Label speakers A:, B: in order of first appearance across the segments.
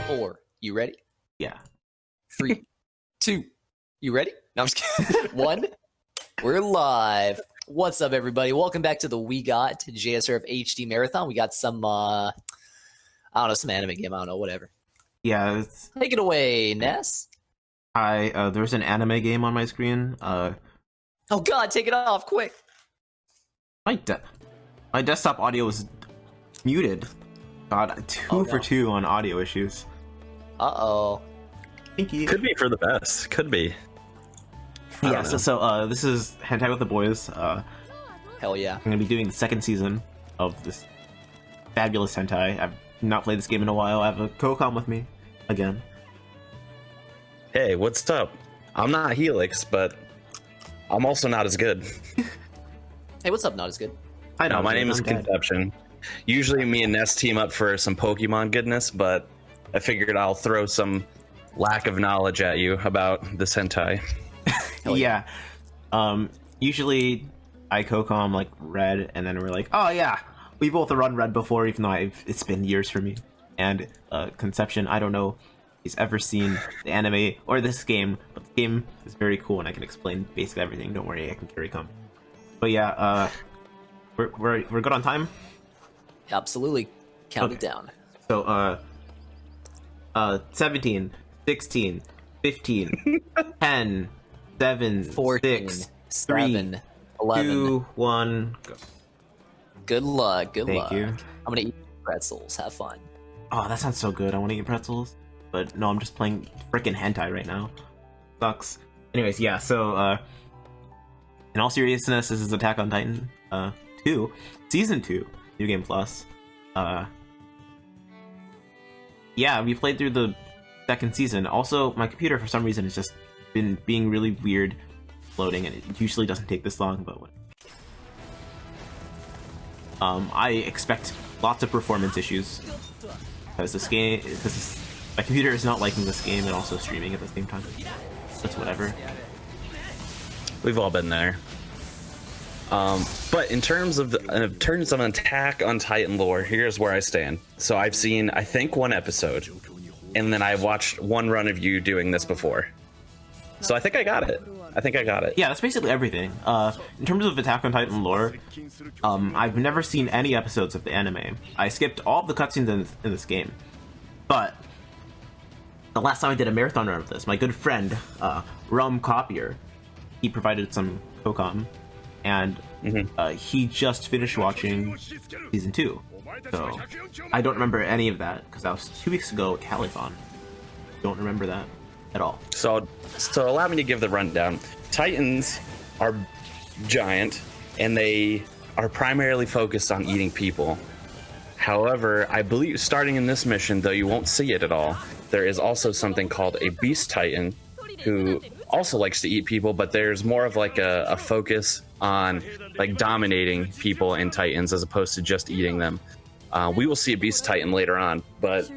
A: 4. You ready?
B: Yeah.
A: 3, 2. You ready? No, I'm just kidding. 1. We're live. What's up, everybody? Welcome back to the WeGotJSRFHD marathon. We got some, I don't know, some anime game. I don't know, whatever.
B: Yeah.
A: Take it away, Ness.
B: Hi. There's an anime game on my screen.
A: Oh God, take it off, quick.
B: My desktop audio was muted. God, 2 for 2 on audio issues.
A: Uh-oh.
B: Thank you.
C: Could be for the best. Could be.
B: Yeah. So this is Hentai with the Boys.
A: Hell yeah.
B: I'm gonna be doing the second season of this fabulous hentai. I've not played this game in a while. I have a co-com with me again.
C: Hey, what's up? I'm not Helix, but I'm also not as good.
A: Hey, what's up? Not as good.
B: I know.
C: No, my name is
B: I'm dead.
C: Conception. Usually me and Ness team up for some Pokemon goodness, but I figured I'll throw some lack of knowledge at you about this hentai.
B: Yeah. Usually I co-com like Red, and then we're like, oh yeah, we both run Red before, even though it's been years for me. And Conception, I don't know if he's ever seen the anime or this game, but the game is very cool, and I can explain basically everything. Don't worry, I can carry com. But yeah, we're good on time.
A: Absolutely. Count it
B: Okay.
A: down.
B: So 17, 16, 15, 10, 7,
A: 14,
B: 6,
A: 7, 11.
B: 2, 1, go.
A: Good luck. Good
B: Thank
A: luck.
B: you.
A: I'm gonna eat pretzels. Have fun.
B: Oh, that sounds so good. I want to eat pretzels. But no, I'm just playing frickin' hentai right now. Sucks. Anyways, yeah, so, in all seriousness, this is Attack on Titan, 2, Season 2, New Game Plus. Yeah, we played through the second season. Also, my computer, for some reason, has just been being really weird loading, and it usually doesn't take this long, but whatever. I expect lots of performance issues because my computer is not liking this game and also streaming at the same time. That's whatever.
C: We've all been there. But in terms of Attack on Titan lore, here's where I stand. So I've seen, I think, 1 episode, and then I've watched 1 run of you doing this before. So I think I got it.
B: Yeah, that's basically everything. In terms of Attack on Titan lore, I've never seen any episodes of the anime. I skipped all of the cutscenes in this game. But the last time I did a marathon run of this, my good friend, Rum Copier, he provided some co-com, and he just finished watching Season 2. So I don't remember any of that, because that was 2 weeks ago at Califon. Don't remember that at all.
C: So allow me to give the rundown. Titans are giant, and they are primarily focused on eating people. However, I believe starting in this mission, though you won't see it at all, there is also something called a Beast Titan, who also likes to eat people, but there's more of like a focus on like dominating people and Titans as opposed to just eating them. We will see a Beast Titan later on, but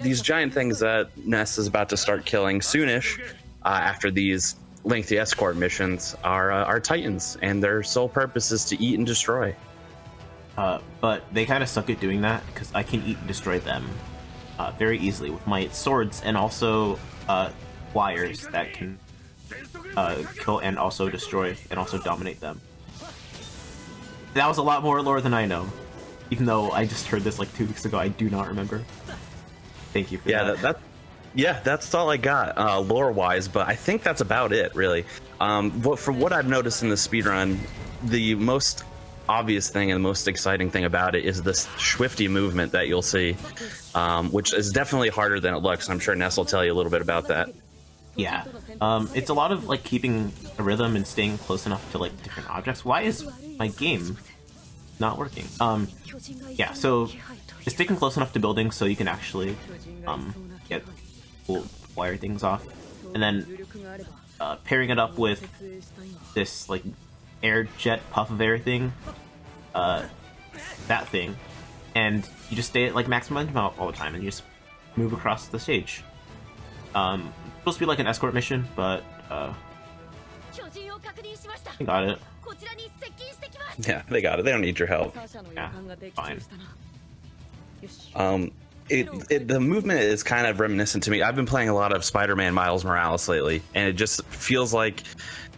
C: these giant things that Ness is about to start killing soonish, after these lengthy escort missions, are Titans, and their sole purpose is to eat and destroy.
B: But they kind of suck at doing that, because I can eat and destroy them very easily with my swords, and also wires that can kill and also destroy and also dominate them. That was a lot more lore than I know. Even though I just heard this like 2 weeks ago, I do not remember. Thank you for that.
C: That's all I got lore-wise, but I think that's about it, really. From what I've noticed in the speedrun, the most obvious thing and the most exciting thing about it is this swifty movement that you'll see, which is definitely harder than it looks. I'm sure Ness will tell you a little bit about that.
B: Yeah, it's a lot of like keeping a rhythm and staying close enough to like different objects. Why is my game not working? Yeah, so just sticking close enough to buildings so you can actually get cool wire things off, and then pairing it up with this like air jet puff of air thing, that thing, and you just stay at like maximum all the time, and you just move across the stage. It's supposed to be like an escort mission, but I got it.
C: Yeah, they got it. They don't need your help.
B: Yeah, fine.
C: the movement is kind of reminiscent to me. I've been playing a lot of Spider-Man Miles Morales lately, and it just feels like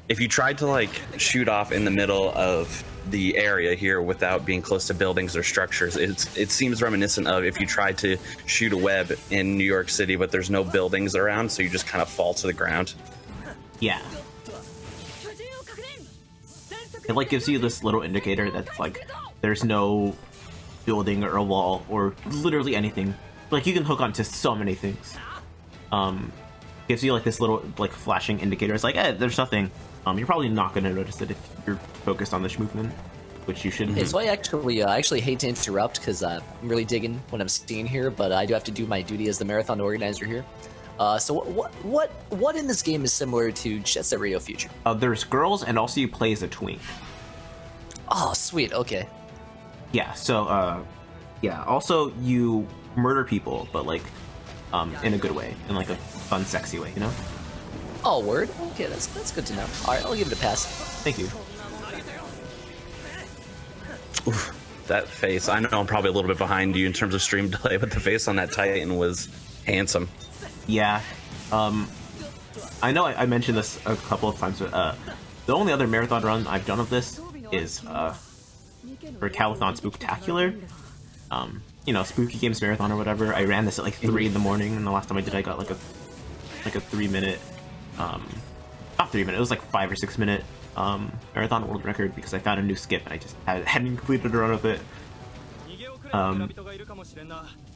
C: if you tried to like shoot off in the middle of the area here without being close to buildings or structures, it seems reminiscent of if you tried to shoot a web in New York City, but there's no buildings around, so you just kind of fall to the ground.
B: Yeah. It like gives you this little indicator that's like there's no building or a wall or literally anything. Like you can hook onto so many things. Gives you like this little like flashing indicator. It's like, there's nothing. You're probably not going to notice it if you're focused on this movement, which you shouldn't.
A: Okay, so I actually hate to interrupt because I'm really digging what I'm seeing here, but I do have to do my duty as the marathon organizer here. So what in this game is similar to Jet Set Radio Future?
B: There's girls, and also you play as a twink.
A: Oh, sweet. Okay.
B: Yeah. So yeah. Also, you murder people, but like in a good way, in like a fun, sexy way, you know?
A: Oh, word. Okay, that's good to know. All right, I'll give it a pass.
B: Thank you.
C: Oof, that face. I know I'm probably a little bit behind you in terms of stream delay, but the face on that Titan was handsome.
B: Yeah. I know I mentioned this a couple of times, but the only other marathon run I've done of this is for Calathon Spooktacular. You know, Spooky Games Marathon or whatever. I ran this at like 3 in the morning, and the last time I did, I got like a 3-minute, not 3 minute, it was like 5 or 6 minute marathon world record because I found a new skip and I just hadn't completed a run with it.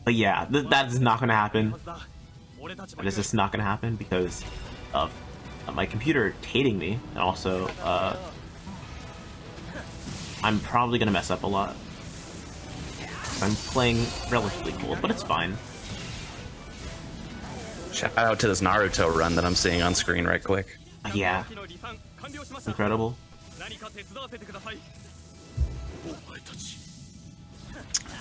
B: But yeah, that is not gonna happen. That is just not gonna happen because of my computer hating me, and also I'm probably gonna mess up a lot. I'm playing relatively cool, but it's fine.
C: Shout out to this Naruto run that I'm seeing on screen right quick.
B: Yeah. Incredible.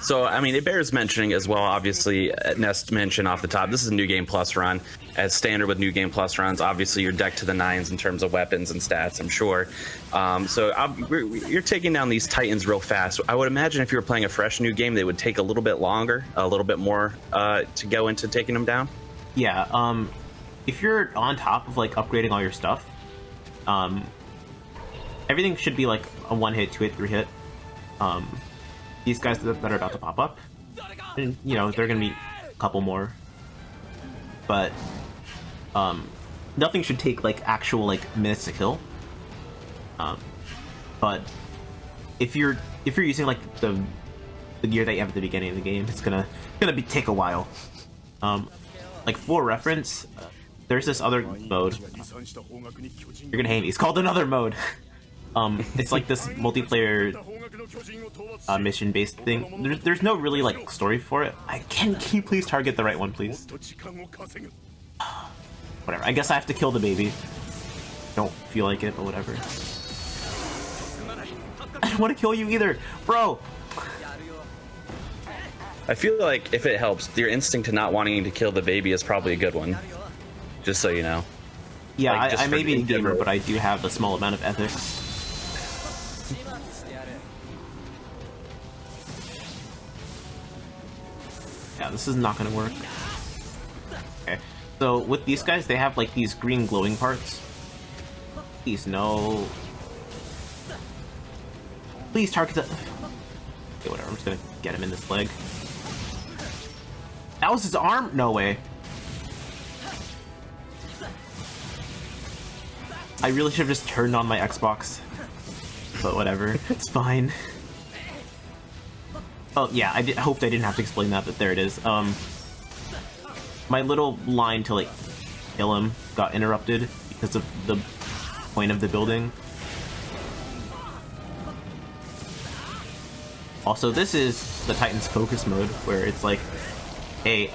C: So, I mean, it bears mentioning as well, obviously, Nest mentioned off the top, this is a New Game Plus run. As standard with New Game Plus runs, obviously you're decked to the nines in terms of weapons and stats, I'm sure. You're taking down these Titans real fast. I would imagine if you were playing a fresh new game, they would take a little bit longer, a little bit more to go into taking them down.
B: Yeah, if you're on top of, like, upgrading all your stuff, everything should be, like, a 1-hit, 2-hit, 3-hit. These guys that are about to pop up, and, you know, they're gonna be a couple more. But, nothing should take, like, actual, like, minutes to kill. But if you're using, like, the gear that you have at the beginning of the game, it's gonna take a while. Like, for reference, there's this other mode. You're gonna hate me. It's called Another Mode. It's like this multiplayer mission-based thing. There's no really, like, story for it. Can you please target the right one, please? Whatever. I guess I have to kill the baby. Don't feel like it, but whatever. I don't want to kill you either, bro.
C: I feel like if it helps, your instinct to not wanting to kill the baby is probably a good one. Just so you know.
B: Yeah,
C: like,
B: I may be a gamer, but I do have a small amount of ethics. Yeah, this is not gonna work. Okay, so with these guys, they have like these green glowing parts. Please, no. Please target the... Okay, whatever, I'm just gonna get him in this leg. That was his arm? No way. I really should have just turned on my Xbox. But whatever, it's fine. Oh yeah, I hoped I didn't have to explain that, but there it is. My little line to like kill him got interrupted because of the point of the building. Also, this is the Titan's focus mode, where it's like, hey,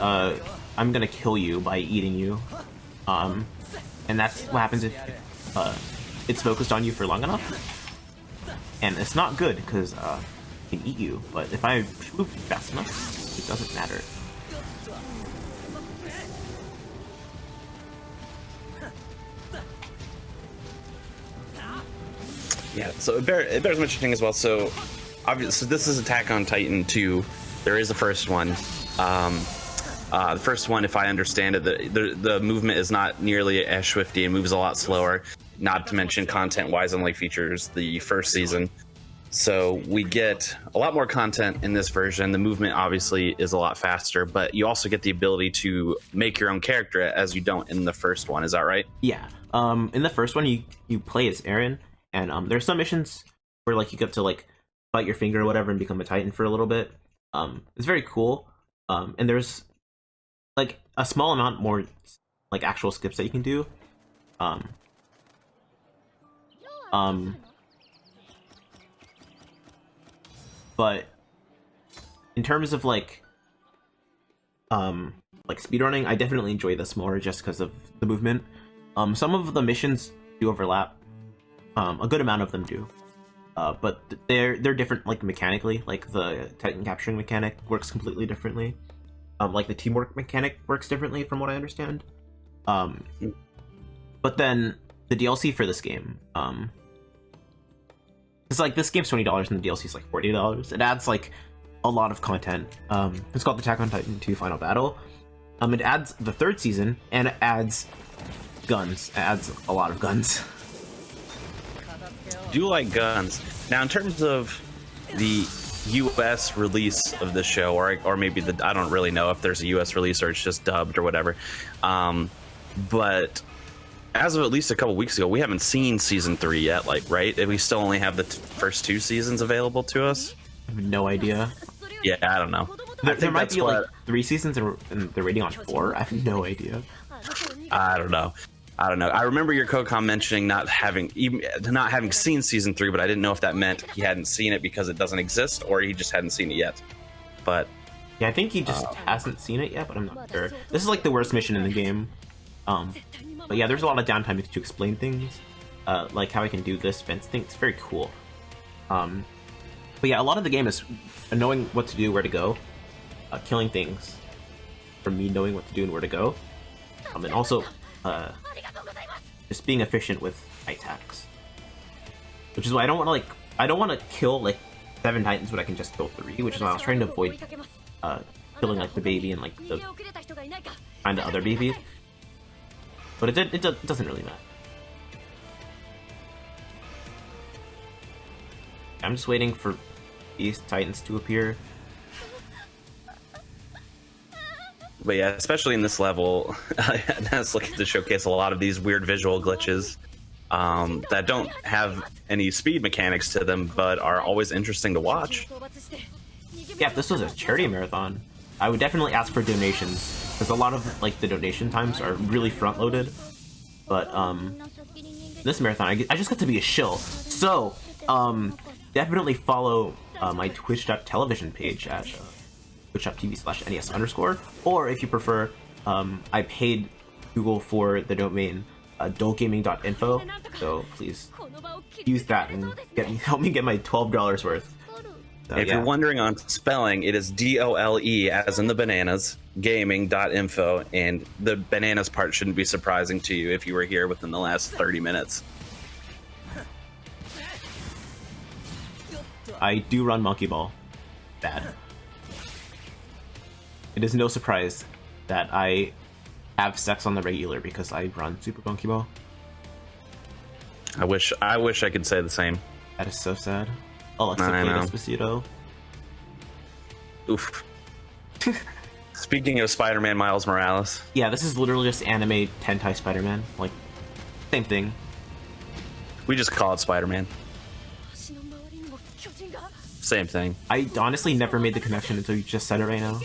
B: I'm gonna kill you by eating you. And that's what happens if it's focused on you for long enough. And it's not good, because it can eat you, but if I move fast enough, it doesn't matter.
C: Yeah, so it bears mentioning as well. So, obviously, this is Attack on Titan 2. There is a first one. The first one, if I understand it, the movement is not nearly as swifty. It moves a lot slower. Not to mention content-wise, only features the first season. So we get a lot more content in this version. The movement obviously is a lot faster, but you also get the ability to make your own character as you don't in the first one. Is that right?
B: Yeah. In the first one, you play as Eren, and there's some missions where like you get to like bite your finger or whatever and become a Titan for a little bit. It's very cool. And there's like a small amount more like actual skips that you can do. But in terms of like speedrunning, I definitely enjoy this more just because of the movement. Some of the missions do overlap. A good amount of them do. But they're different like mechanically. Like the Titan capturing mechanic works completely differently. Like the teamwork mechanic works differently from what I understand. But then the DLC for this game, it's like this game's $20 and the DLC is like $40. It adds like a lot of content. It's called Attack on Titan 2 Final Battle. It adds the third season and it adds guns. It adds a lot of guns.
C: Do like guns. Now, in terms of the US release of the show, or maybe I don't really know if there's a US release or it's just dubbed or whatever. But as of at least a couple weeks ago, we haven't seen season 3 yet, like, right? We still only have the first 2 seasons available to us.
B: I have no idea.
C: Yeah, I don't know.
B: There might be like 3 seasons and they're rating on 4. I have no idea.
C: I don't know. I remember your co-com mentioning not having seen season 3, but I didn't know if that meant he hadn't seen it because it doesn't exist, or he just hadn't seen it yet. But
B: yeah, I think he just hasn't seen it yet, but I'm not sure. This is like the worst mission in the game. But yeah, there's a lot of downtime to explain things, like how I can do this fence thing. It's very cool. But yeah, a lot of the game is knowing what to do, where to go, killing things, for me knowing what to do and where to go, and also just being efficient with attacks. Which is why I don't want to kill like 7 Titans, but I can just kill 3, which is why I was trying to avoid killing like the baby and like the kind of other baby. But it doesn't really matter. I'm just waiting for these Titans to appear.
C: But yeah, especially in this level, I was looking to showcase a lot of these weird visual glitches that don't have any speed mechanics to them, but are always interesting to watch.
B: Yeah, if this was a charity marathon, I would definitely ask for donations, because a lot of like the donation times are really front-loaded. But this marathon, I just got to be a shill. So definitely follow my twitch.tv page at twitch.tv/NES_, or if you prefer, I paid Google for the domain dullgaming.info, so please use that and help me get my $12 worth. So,
C: if you're wondering on spelling, it is DOLE as in the bananas, gaming.info, and the bananas part shouldn't be surprising to you if you were here within the last 30 minutes.
B: I do run Monkey Ball. Bad. It is no surprise that I have sex on the regular because I run Super Monkey Ball. I
C: wish I could say the same.
B: That is so sad. Alexa, play Despacito.
C: Oof. Speaking of Spider-Man Miles Morales.
B: Yeah, this is literally just anime Tentai Spider-Man. Like, same thing.
C: We just call it Spider-Man. Same thing.
B: I honestly never made the connection until you just said it right now.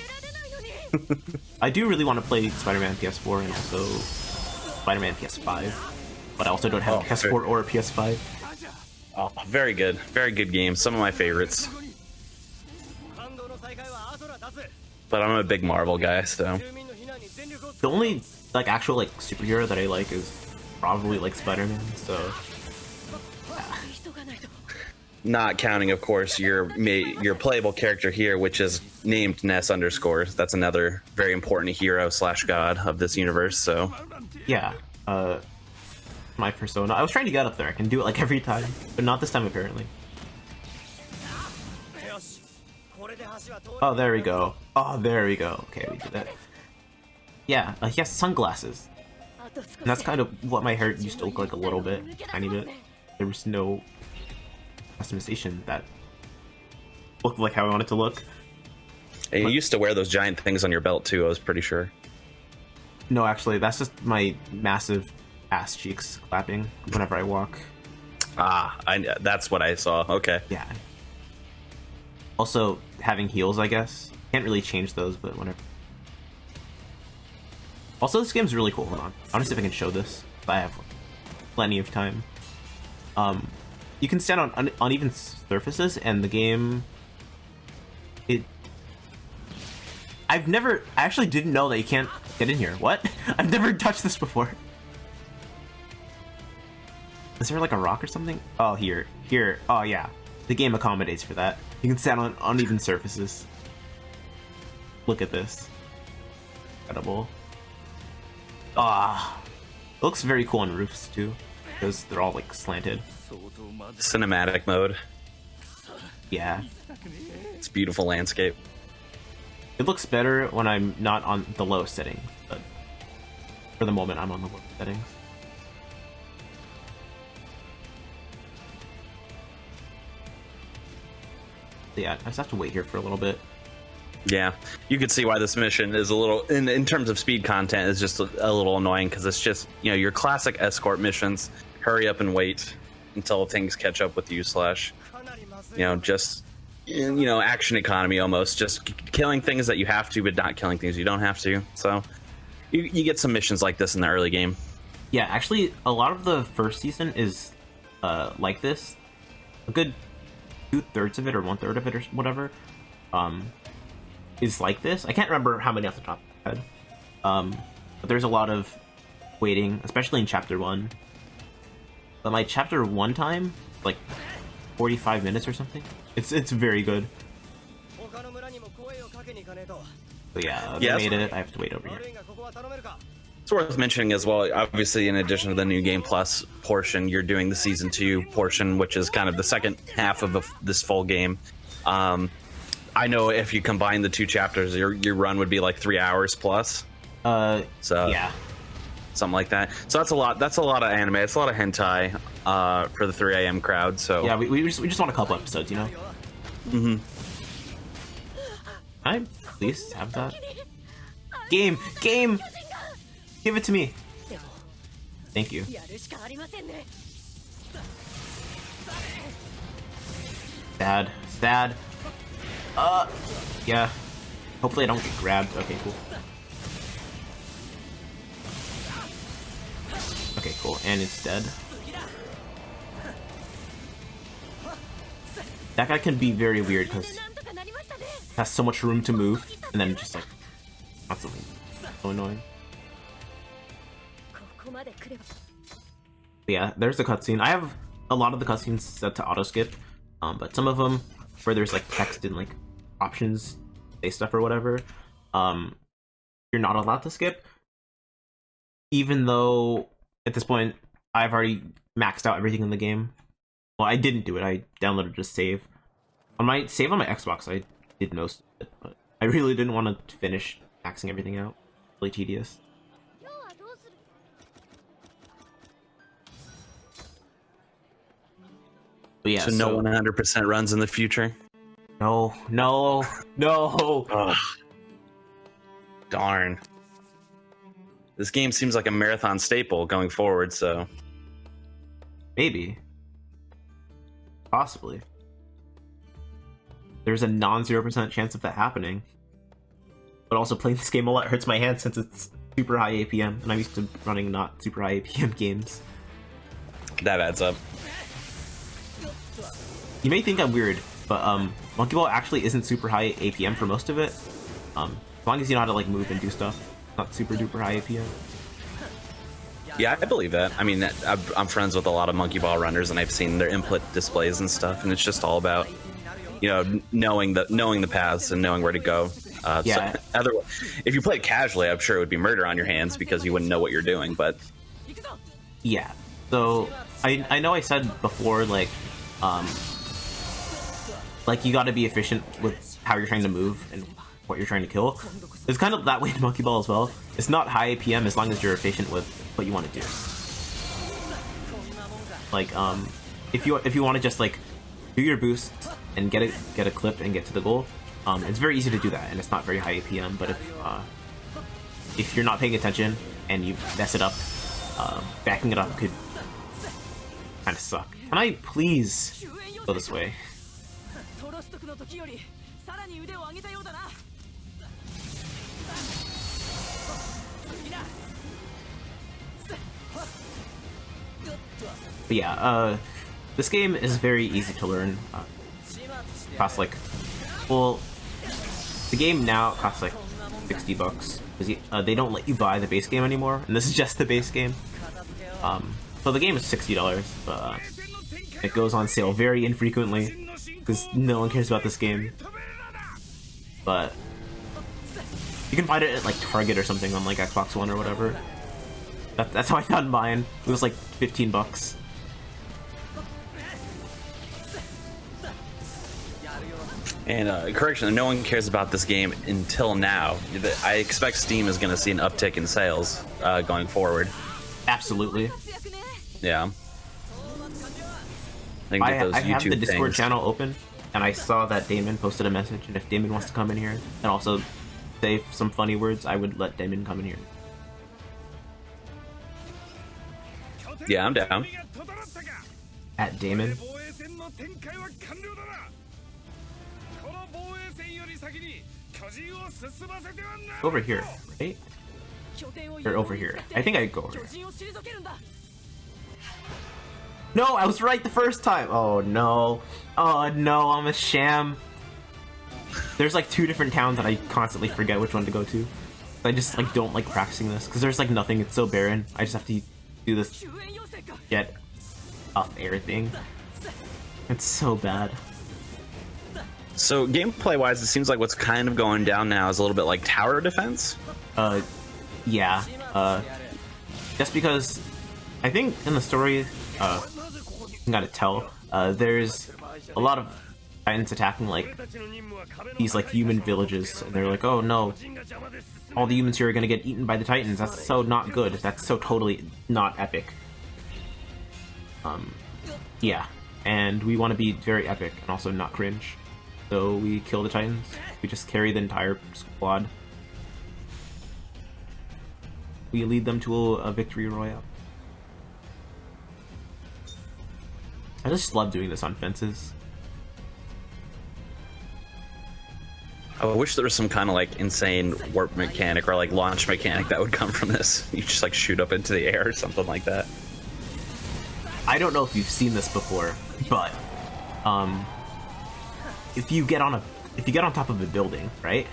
B: I do really want to play Spider-Man PS4 and also Spider-Man PS5, but I also don't have a PS4 or a PS5.
C: Oh, very good. Very good game. Some of my favorites. But I'm a big Marvel guy, so.
B: The only like actual like superhero that I like is probably like Spider-Man, so.
C: Not counting, of course, your playable character here, which is named Ness_. That's another very important hero / god of this universe, so.
B: Yeah. My persona. I was trying to get up there. I can do it like every time, but not this time apparently. Oh, there we go. Oh, there we go. Okay, we did that. Yeah, he has sunglasses. And that's kind of what my hair used to look like a little bit, tiny bit. There was no customization that looked like how I wanted to look.
C: And you used to wear those giant things on your belt too, I was pretty sure.
B: No, actually, that's just my massive ass cheeks clapping whenever I walk.
C: Ah, that's what I saw. Okay.
B: Yeah. Also, having heels, I guess. Can't really change those, but whatever. Also, this game's really cool. Hold on. I want to see if I can show this. If I have plenty of time. You can stand on uneven surfaces, and the game... I actually didn't know that you can't get in here. What? I've never touched this before. Is there like a rock or something? Oh, here. Oh, yeah. The game accommodates for that. You can stand on uneven surfaces. Look at this. Incredible. Ah. It looks very cool on roofs, too. Because they're all, like, slanted.
C: Cinematic mode.
B: Yeah.
C: It's beautiful landscape.
B: It looks better when I'm not on the low setting, but for the moment I'm on the low settings. Yeah, I just have to wait here for a little bit.
C: Yeah, you could see why this mission is a little, in terms of speed content, is just a little annoying, because it's just, you know, your classic escort missions, hurry up and wait until things catch up with you, slash, you know, just... you know, action economy almost, just killing things that you have to, but not killing things you don't have to. So you get some missions like this in the early game.
B: Yeah, actually, a lot of the first season is like this. A good 2/3 of it, or 1/3 of it, or whatever, is like this. I can't remember how many off the top of my head. But there's a lot of waiting, especially in Chapter 1. But my Chapter 1 time, like 45 minutes or something. It's very good. But yeah, they made it. I have to wait over here.
C: It's worth mentioning as well, obviously, in addition to the New Game Plus portion, you're doing the Season 2 portion, which is kind of the second half of this full game. I know if you combine the two chapters, your run would be like 3 hours plus. So
B: yeah,
C: something like that. So that's a lot. That's a lot of anime. It's a lot of hentai for the 3 a.m. crowd. So
B: yeah, we just want a couple episodes, you know.
C: Mm-hmm.
B: Can I please have that? Game, give it to me. Thank you. Sad. Yeah. Hopefully I don't get grabbed. Okay, cool. Okay, cool. And it's dead. That guy can be very weird because has so much room to move, and then just like constantly so annoying. But yeah, there's the cutscene. I have a lot of the cutscenes set to auto skip, but some of them where there's like text and like options, say stuff or whatever, you're not allowed to skip. Even though at this point I've already maxed out everything in the game. Well, I didn't do it. I downloaded a save. On my save on my Xbox, I did most of it, but I really didn't want to finish maxing everything out. Really tedious. But yeah,
C: so no 100% runs in the future?
B: No.
C: Oh, darn. This game seems like a marathon staple going forward, so...
B: Maybe. Possibly. There's a non-0% chance of that happening. But also playing this game a lot hurts my hand since it's super high APM, and I'm used to running not super high APM games.
C: That adds up.
B: You may think I'm weird, but Monkey Ball actually isn't super high APM for most of it. As long as you know how to like move and do stuff, not super duper high APM.
C: Yeah, I believe that. I mean, I'm friends with a lot of Monkey Ball runners, and I've seen their input displays and stuff, and it's just all about, you know, knowing the paths and knowing where to go.
B: Yeah.
C: So, if you play it casually, I'm sure it would be murder on your hands because you wouldn't know what you're doing. But
B: yeah, so I know I said before, like you got to be efficient with how you're trying to move and what you're trying to kill. It's kind of that way in Monkey Ball as well. It's not high APM as long as you're efficient with what you want to do. Like if you want to just like do your boost and get a clip and get to the goal, it's very easy to do that, and it's not very high APM. But if you're not paying attention and you mess it up, backing it up could kind of suck. Can I please go this way? But yeah, this game is very easy to learn. Costs like, well, the game now costs like $60 because they don't let you buy the base game anymore, and this is just the base game. So the game is $60, but it goes on sale very infrequently because no one cares about this game. But you can find it at like Target or something on like Xbox One or whatever. That's how I found mine. It was like $15.
C: And correction, no one cares about this game until now. I expect Steam is going to see an uptick in sales going forward.
B: Absolutely.
C: Yeah.
B: I have the Discord channel open, and I saw that Damon posted a message, and if Damon wants to come in here and also say some funny words, I would let Damon come in here.
C: Yeah, I'm down.
B: At Damon. Over here, right? Or over here. I think I go over here. No, I was right the first time! Oh no. Oh no, I'm a sham. There's like 2 different towns and I constantly forget which one to go to. I just like don't like practicing this because there's like nothing, it's so barren. I just have to do this get off air thing. It's so bad.
C: So gameplay wise, it seems like what's kind of going down now is a little bit like tower defense.
B: Yeah. Just because I think in the story, you gotta tell, there's a lot of Titans attacking like these like human villages, and they're like, oh no, all the humans here are gonna get eaten by the Titans. That's so not good. That's so totally not epic. Yeah, and we want to be very epic and also not cringe. So we kill the Titans. We just carry the entire squad. We lead them to a victory royale. I just love doing this on fences.
C: I wish there was some kind of like insane warp mechanic or like launch mechanic that would come from this. You just like shoot up into the air or something like that.
B: I don't know if you've seen this before, but if you get on top of a building, right?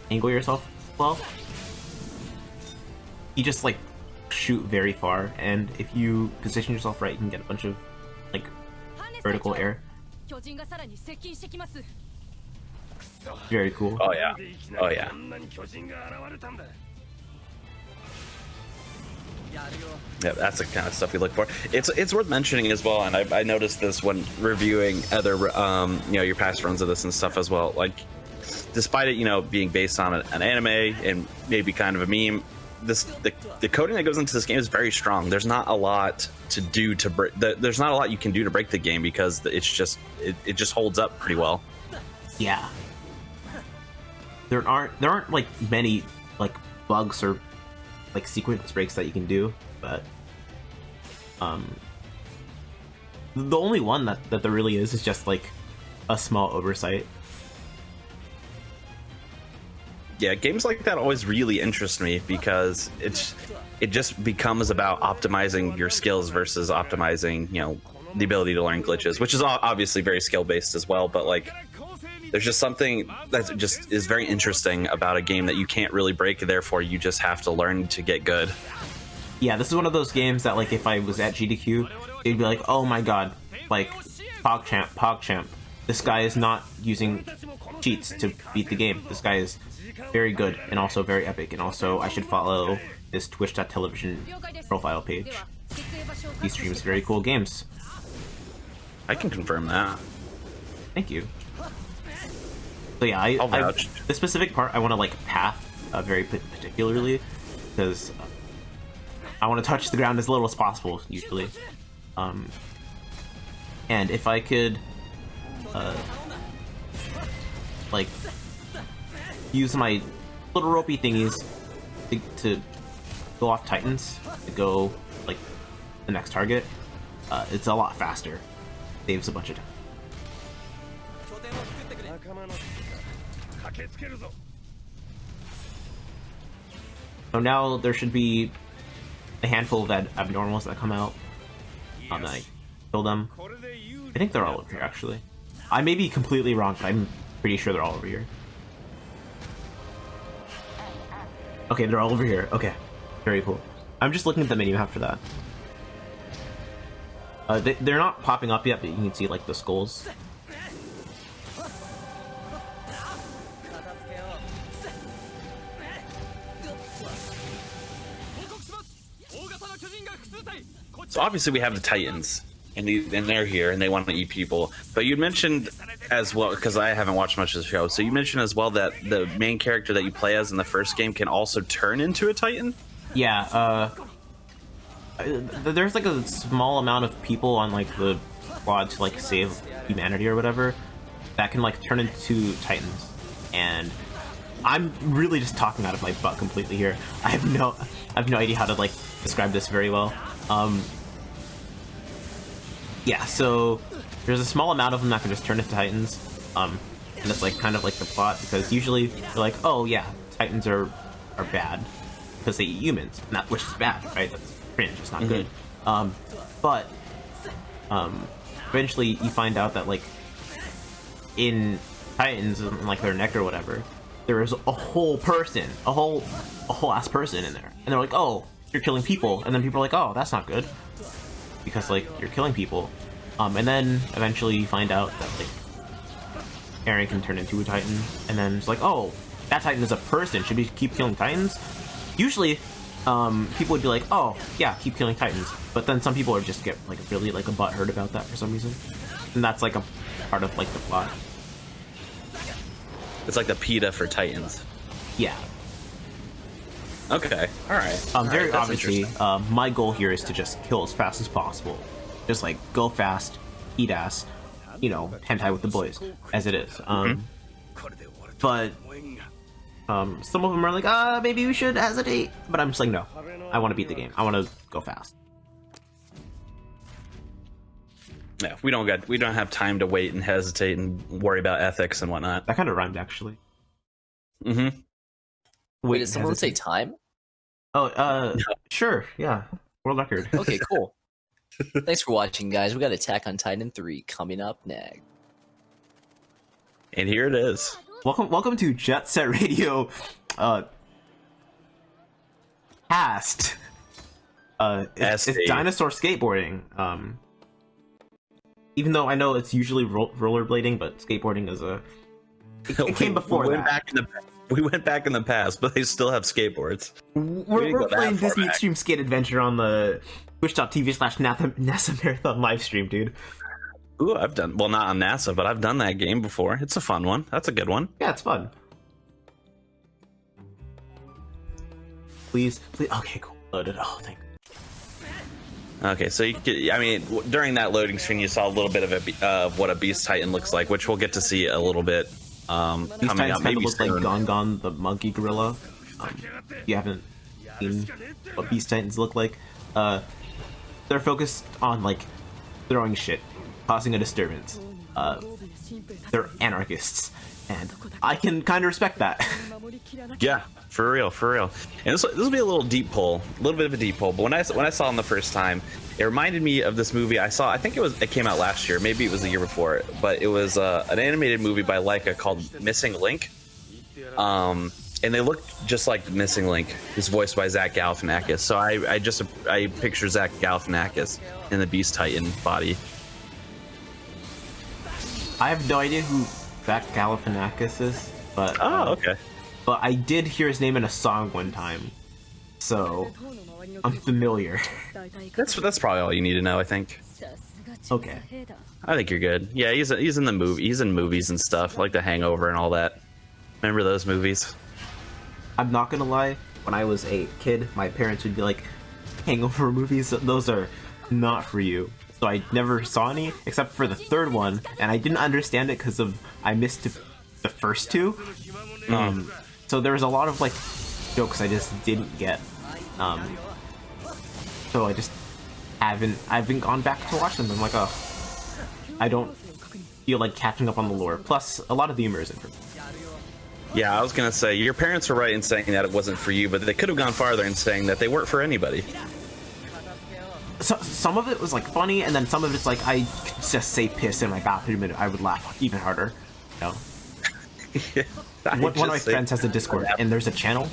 B: Angle yourself well. You just like shoot very far, and if you position yourself right, you can get a bunch of like vertical air. Very cool.
C: Oh yeah. Oh yeah. Yeah, that's the kind of stuff we look for. It's worth mentioning as well, and I noticed this when reviewing other your past runs of this and stuff as well. Like, despite it being based on an anime and maybe kind of a meme, the coding that goes into this game is very strong. There's not a lot to do to break. There's not a lot you can do to break the game because it just holds up pretty well.
B: Yeah. There aren't like many like bugs or like sequence breaks that you can do, but the only one that there really is just like a small oversight.
C: Yeah, games like that always really interest me because it just becomes about optimizing your skills versus optimizing the ability to learn glitches, which is obviously very skill based as well, but like there's just something that just is very interesting about a game that you can't really break, therefore you just have to learn to get good.
B: Yeah, this is one of those games that like if I was at GDQ, they'd be like, oh my god, like PogChamp, this guy is not using cheats to beat the game. This guy is very good and also very epic, and also I should follow this twitch.tv profile page. He streams very cool games.
C: I can confirm that.
B: Thank you. So yeah,
C: I'll vouch.
B: the specific part I want to like path very particularly because I want to touch the ground as little as possible usually. And if I could like use my little ropey thingies to go off Titans to go like the next target, it's a lot faster. Saves a bunch of time. So now there should be a handful of abnormals that come out. I kill them. I think they're all over here, actually. I may be completely wrong, but I'm pretty sure they're all over here. Okay, they're all over here. Okay, very cool. I'm just looking at the menu map for that. They're not popping up yet, but you can see like the skulls.
C: So obviously we have the Titans, and they're here, and they want to eat people. But you mentioned as well, because I haven't watched much of the show, so you mentioned as well that the main character that you play as in the first game can also turn into a Titan?
B: Yeah, there's like a small amount of people on like the squad to like save humanity or whatever that can like turn into Titans, and I'm really just talking out of my butt completely here. I have no idea how to like describe this very well. Yeah, so there's a small amount of them that can just turn into Titans, and it's like kind of like the plot, because usually they're like, oh yeah, Titans are bad because they eat humans, and which is bad, right? That's cringe, it's not good. But eventually you find out that like in Titans and like their neck or whatever, there is a whole person, a whole ass person in there, and they're like, oh, you're killing people, and then people are like, oh, that's not good, because like you're killing people, and then eventually you find out that like Aaron can turn into a Titan, and then it's like, oh, that Titan is a person, should we keep killing Titans? Usually people would be like, oh yeah, keep killing Titans, but then some people would just get like really like a butthurt about that for some reason, and that's like a part of like the plot.
C: It's like the PETA for Titans.
B: Yeah.
C: Okay, alright.
B: Very obviously, my goal here is to just kill as fast as possible. Just like go fast, eat ass, you know, hentai with the boys, as it is. But some of them are like, maybe we should hesitate. But I'm just like, no, I want to beat the game. I want to go fast.
C: Yeah, we don't have time to wait and hesitate and worry about ethics and whatnot.
B: That kind of rhymed, actually.
C: Mm-hmm.
A: Wait, did someone say time?
B: Oh, sure, yeah. World record.
A: Okay, cool. Thanks for watching, guys. We got Attack on Titan 3 coming up next.
C: And here it is.
B: Welcome to Jet Set Radio, cast. It's dinosaur skateboarding. Even though I know it's usually rollerblading, but skateboarding is it came before that.
C: We went back in the past, but they still have skateboards.
B: We're playing Disney Extreme Skate Adventure on the twitch.tv/NASA Marathon live stream, dude.
C: Ooh, well, not on NASA, but I've done that game before. It's a fun one. That's a good one.
B: Yeah, it's fun. Please. Okay, cool. Loaded. Oh, thank you.
C: Okay, so during that loading screen, you saw a little bit of what a Beast Titan looks like, which we'll get to see a little bit.
B: These
C: coming up, maybe
B: look like Gon the monkey gorilla. You haven't seen what Beast Titans look like. They're focused on like throwing shit, causing a disturbance. They're anarchists, and I can kind of respect that.
C: Yeah, for real. And this will be a little deep pull, a little bit of a deep pull. But when I saw them the first time, it reminded me of this movie I saw. I think it came out last year, maybe it was the year before, but it was an animated movie by Leica called Missing Link. And they look just like the Missing Link, who's voiced by Zach Galifianakis. So I picture Zach Galifianakis in the Beast Titan body.
B: I have no idea who Zach Galifianakis is, but
C: okay.
B: But I did hear his name in a song one time, so I'm familiar.
C: That's probably all you need to know, I think.
B: Okay.
C: I think you're good. Yeah, he's in the movie. He's in movies and stuff like The Hangover and all that. Remember those movies?
B: I'm not gonna lie. When I was a kid, my parents would be like, "Hangover movies, those are not for you." So I never saw any except for the third one, and I didn't understand it because I missed the first two. So there was a lot of like jokes I just didn't get. So I just haven't gone back to watch them. I'm like, oh, I don't feel like catching up on the lore. Plus, a lot of the humor isn't for me.
C: Yeah, I was gonna say your parents were right in saying that it wasn't for you, but they could have gone farther in saying that they weren't for anybody.
B: So, some of it was like funny, and then some of it's like I could just say piss in my bathroom and I would laugh even harder. You know? One of my friends has a Discord, and there's a channel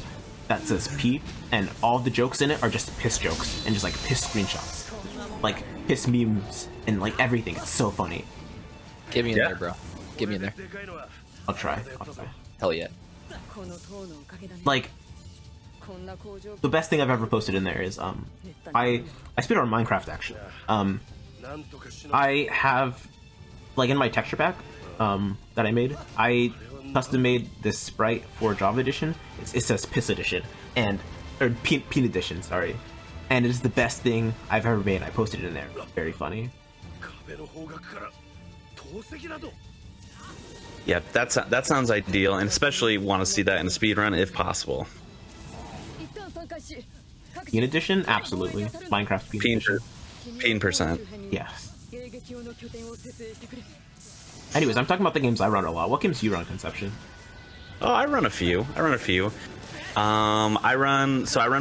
B: that says P, and all the jokes in it are just piss jokes and just like piss screenshots, like piss memes and like everything. It's so funny.
A: Get me in there, bro. Get me in there.
B: I'll try.
A: Hell yeah.
B: Like, the best thing I've ever posted in there is I spit on Minecraft actually. I have, like, in my texture pack that I made, I custom made this sprite for Java Edition. It says Piss Edition or Peen Edition, sorry. And it is the best thing I've ever made. I posted it in there. It's very funny.
C: Yeah, that sounds ideal, and especially want to see that in a speedrun if possible.
B: Peen Edition? Absolutely. Minecraft Peen Edition.
C: Peen percent.
B: Yes. Anyways, I'm talking about the games I run a lot. What games do you run, Conception?
C: Oh, I run a few. I run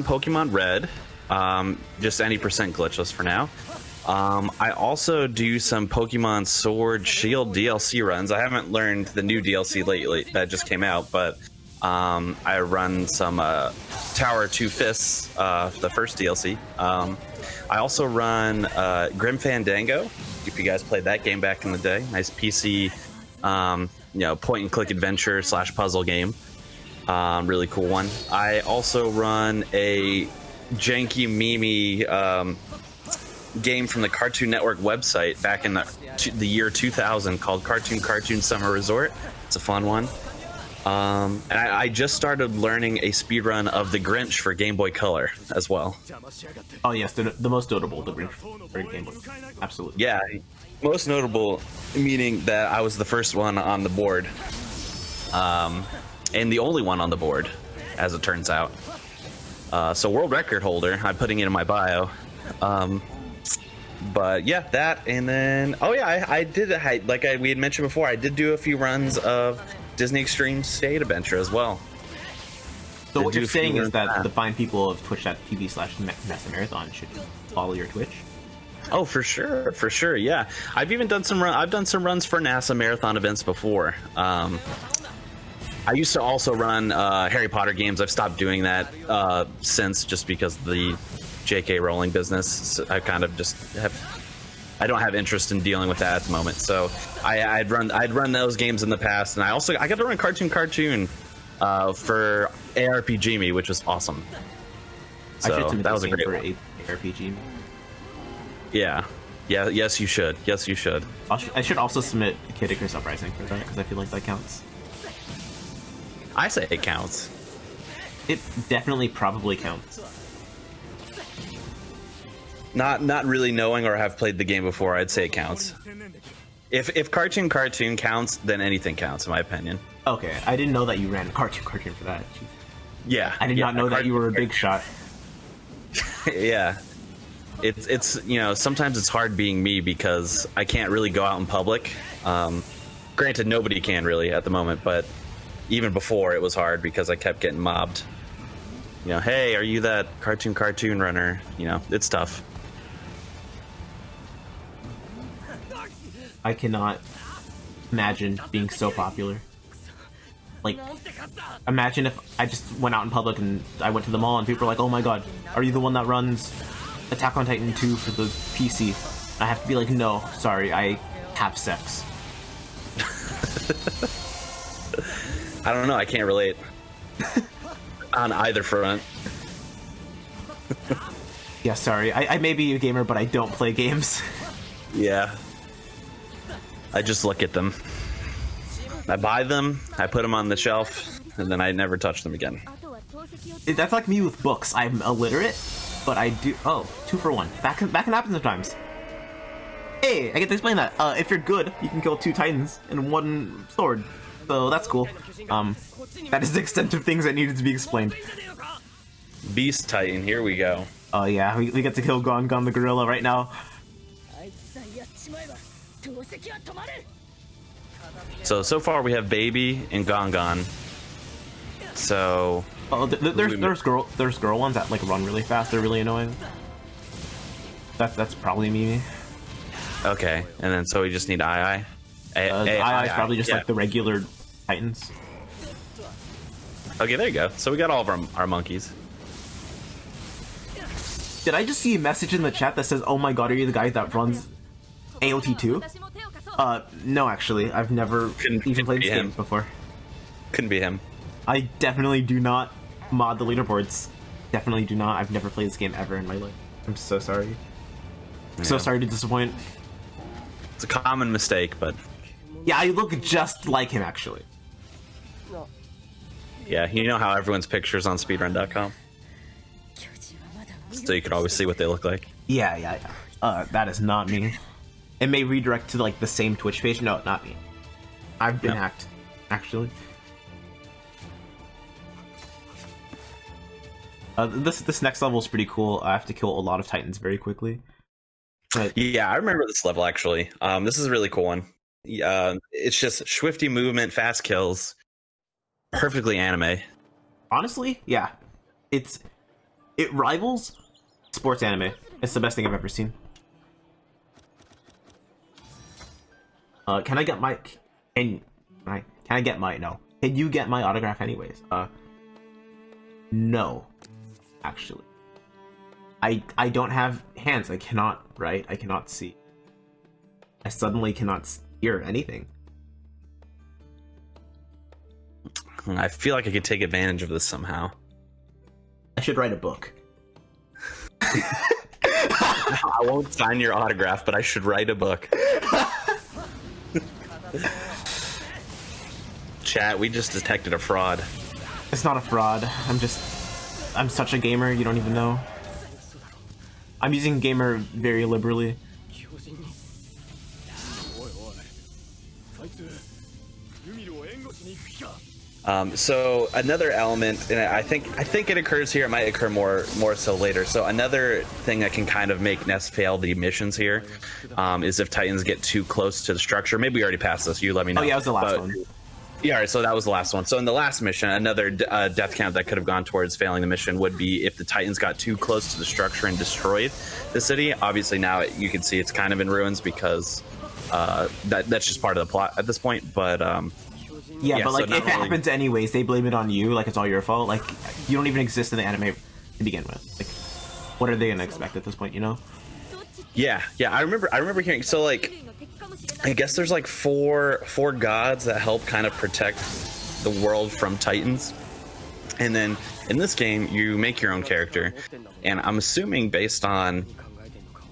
C: Pokemon Red. Just any percent glitchless for now. I also do some Pokemon Sword Shield DLC runs. I haven't learned the new DLC lately that just came out, but I run some Tower 2 Fists, the first DLC. I also run Grim Fandango, if you guys played that game back in the day. Nice PC, point and click adventure / puzzle game. Really cool one. I also run a janky memey game from the Cartoon Network website back in the year 2000 called Cartoon Summer Resort. It's a fun one. And I just started learning a speedrun of The Grinch for Game Boy Color as well.
B: Oh yes, the most notable, The Grinch for Game Boy. Absolutely.
C: Yeah, most notable, meaning that I was the first one on the board. And the only one on the board, as it turns out. So world record holder, I'm putting it in my bio. But yeah, that, and then I did we had mentioned before, I did do a few runs of Disney Extreme State Adventure as well.
B: So what you're saying is that the fine people of twitch.tv/Mesa Marathon should follow your Twitch?
C: Oh, for sure, yeah. I've even done some runs for NASA marathon events before. I used to also run Harry Potter games. I've stopped doing that since, just because of the J.K. Rowling business. I kind of just I don't have interest in dealing with that at the moment. So I'd run those games in the past, and I got to run Cartoon for ARPG Me, which was awesome. So that was a great one.
B: ARPG.
C: Yeah. Yes, you should.
B: I should also submit Kid Icarus Uprising for that, because I feel like that counts.
C: I say it counts.
B: It definitely probably counts.
C: Not really knowing or have played the game before, I'd say it counts. If Cartoon counts, then anything counts, in my opinion.
B: Okay, I didn't know that you ran Cartoon for that.
C: Yeah.
B: I did not know that you were a big shot.
C: Yeah. It's sometimes it's hard being me because I can't really go out in public. Granted, nobody can really at the moment, but even before it was hard because I kept getting mobbed. Hey, are you that cartoon runner? It's tough.
B: I cannot imagine being so popular. Like, imagine if I just went out in public and I went to the mall and people were like, "Oh my god, are you the one that runs Attack on Titan 2 for the PC?" And I have to be like, "No, sorry, I have sex."
C: I don't know, I can't relate. On either front.
B: Yeah, sorry. I may be a gamer, but I don't play games.
C: Yeah. I just look at them. I buy them, I put them on the shelf, and then I never touch them again.
B: That's like me with books. I'm illiterate, but I do. Oh, 2 for 1. That can happen sometimes. Hey, I get to explain that. If you're good, you can kill 2 titans and 1 sword. So that's cool. That is the extent of things that needed to be explained.
C: Beast Titan, here we go.
B: Oh yeah, we get to kill Gon the gorilla right now.
C: So far we have Baby and Gon. So...
B: Oh, there's girl ones that like run really fast. They're really annoying. That's probably Mimi.
C: Okay, and then so we just need II.
B: II is probably just like the regular titans.
C: Okay, there you go. So we got all of our monkeys.
B: Did I just see a message in the chat that says, "Oh my God, are you the guy that runs AOT 2?" No, actually, I've never even played this game before.
C: Couldn't be him.
B: I definitely do not mod the leaderboards. Definitely do not. I've never played this game ever in my life. I'm so sorry.
C: Yeah.
B: So sorry to disappoint.
C: It's a common mistake, but...
B: Yeah, I look just like him, actually.
C: Yeah, you know how everyone's pictures on speedrun.com? So you can always see what they look like.
B: Yeah. That is not me. It may redirect to like the same Twitch page. No, not me. I've been hacked, actually. This next level is pretty cool. I have to kill a lot of titans very quickly. But
C: yeah, I remember this level actually. This is a really cool one. It's just swifty movement, fast kills, perfectly anime.
B: Honestly, yeah, it rivals sports anime. It's the best thing I've ever seen. Can I get my? Can I get my? No. Can you get my autograph anyways? No. Actually, I don't have hands. I cannot write. I cannot see. I suddenly cannot hear anything.
C: I feel like I could take advantage of this somehow.
B: I should write a book.
C: I won't sign your autograph, but I should write a book. Chat, we just detected a fraud.
B: It's not a fraud. I'm such a gamer, you don't even know. I'm using gamer very liberally.
C: So another element, and I think it occurs here. It might occur more so later. So another thing that can kind of make Ness fail the missions here is if Titans get too close to the structure. Maybe we already passed this. You let me know.
B: Oh yeah, it was the last one.
C: Yeah, all right, so that was the last one. So in the last mission, another death count that could have gone towards failing the mission would be if the Titans got too close to the structure and destroyed the city. Obviously now you can see it's kind of in ruins because that's just part of the plot at this point. But
B: yeah, but like so if it happens anyways, they blame it on you. Like it's all your fault. Like you don't even exist in the anime to begin with. Like what are they gonna expect at this point? You know?
C: Yeah. I remember hearing. So like, I guess there's like four gods that help kind of protect the world from Titans, and then in this game you make your own character, and I'm assuming based on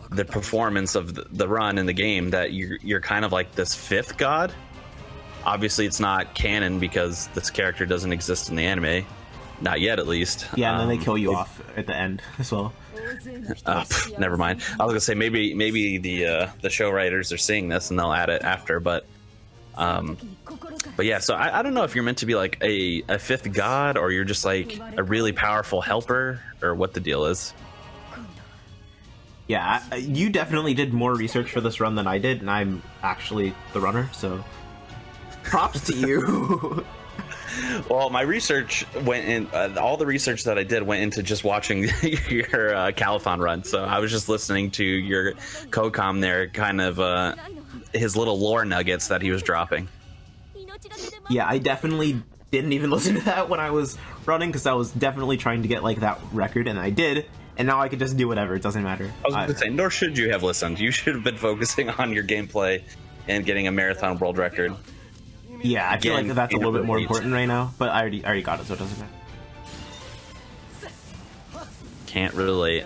C: the performance of the run in the game that you're kind of like this fifth god. Obviously it's not canon because this character doesn't exist in the anime, not yet at least.
B: Yeah, and then they kill you off at the end as well.
C: Never mind. I was gonna say maybe the show writers are seeing this and they'll add it after, but yeah. So I don't know if you're meant to be like a fifth god or you're just like a really powerful helper or what the deal is.
B: Yeah, you definitely did more research for this run than I did, and I'm actually the runner, so props to you.
C: Well, my research went in. All the research that I did went into just watching your Calathon run. So I was just listening to your co-com there, kind of his little lore nuggets that he was dropping.
B: Yeah, I definitely didn't even listen to that when I was running because I was definitely trying to get like that record, and I did. And now I can just do whatever. It doesn't matter.
C: I was going to say, nor should you have listened. You should have been focusing on your gameplay and getting a marathon world record.
B: Yeah, I feel like that's a little bit more important right now, but I already got it, so it doesn't matter.
C: Can't relate.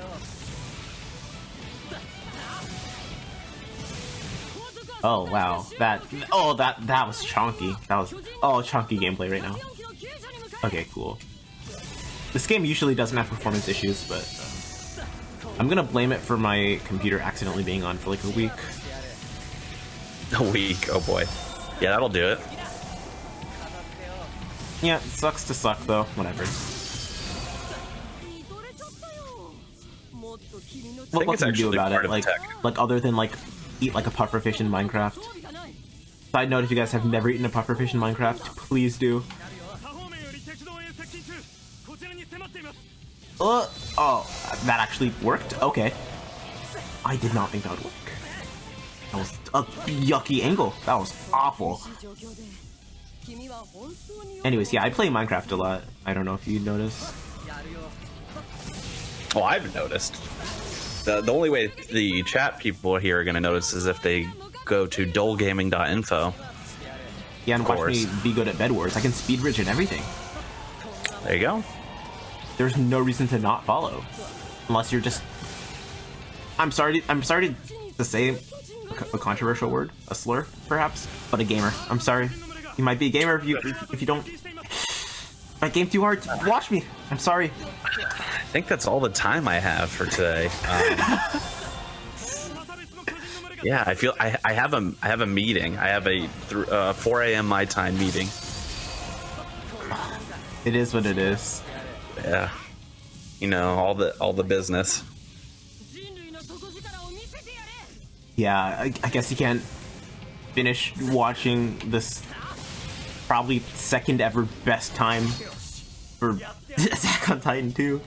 B: Oh wow, that was chunky. That was chunky gameplay right now. Okay, cool. This game usually doesn't have performance issues, but I'm gonna blame it for my computer accidentally being on for like a week.
C: A week, oh boy. Yeah, that'll do it.
B: Yeah, it sucks to suck though. Whatever. What can you do about it? Like other than like eat like a pufferfish in Minecraft. Side note: if you guys have never eaten a pufferfish in Minecraft, please do. Oh, that actually worked? Okay. I did not think that would work. That was a yucky angle. That was awful. Anyways, yeah, I play Minecraft a lot. I don't know if you noticed.
C: Oh, I've noticed. The only way the chat people here are going to notice is if they go to dolegaming.info.
B: Yeah, and watch me be good at Bed Wars. I can speed bridge and everything.
C: There you go.
B: There's no reason to not follow, unless you're just. I'm sorry to say a controversial word, a slur, perhaps, but a gamer. I'm sorry. You might be a gamer if you don't. I game too hard. Watch me. I'm sorry.
C: I think that's all the time I have for today. Yeah, I feel I have a meeting. I have a 4 a.m. my time meeting.
B: It is what it is.
C: Yeah, you know, all the business.
B: Yeah, I guess you can't finish watching this probably second ever best time for Attack on Titan 2.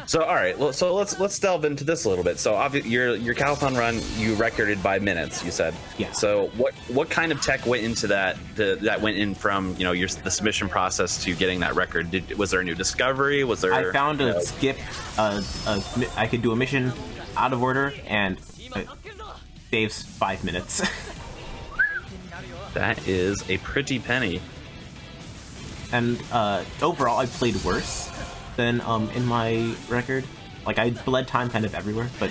C: So all right, so let's delve into this a little bit. So your Calpon run, you recorded by minutes, you said.
B: Yeah.
C: So what kind of tech went into that? That went in from the submission process to getting that record. Was there a new discovery? Was there?
B: I found a skip. I could do a mission out of order, and it saves 5 minutes.
C: That is a pretty penny.
B: And overall, I played worse than in my record. Like, I bled time kind of everywhere, but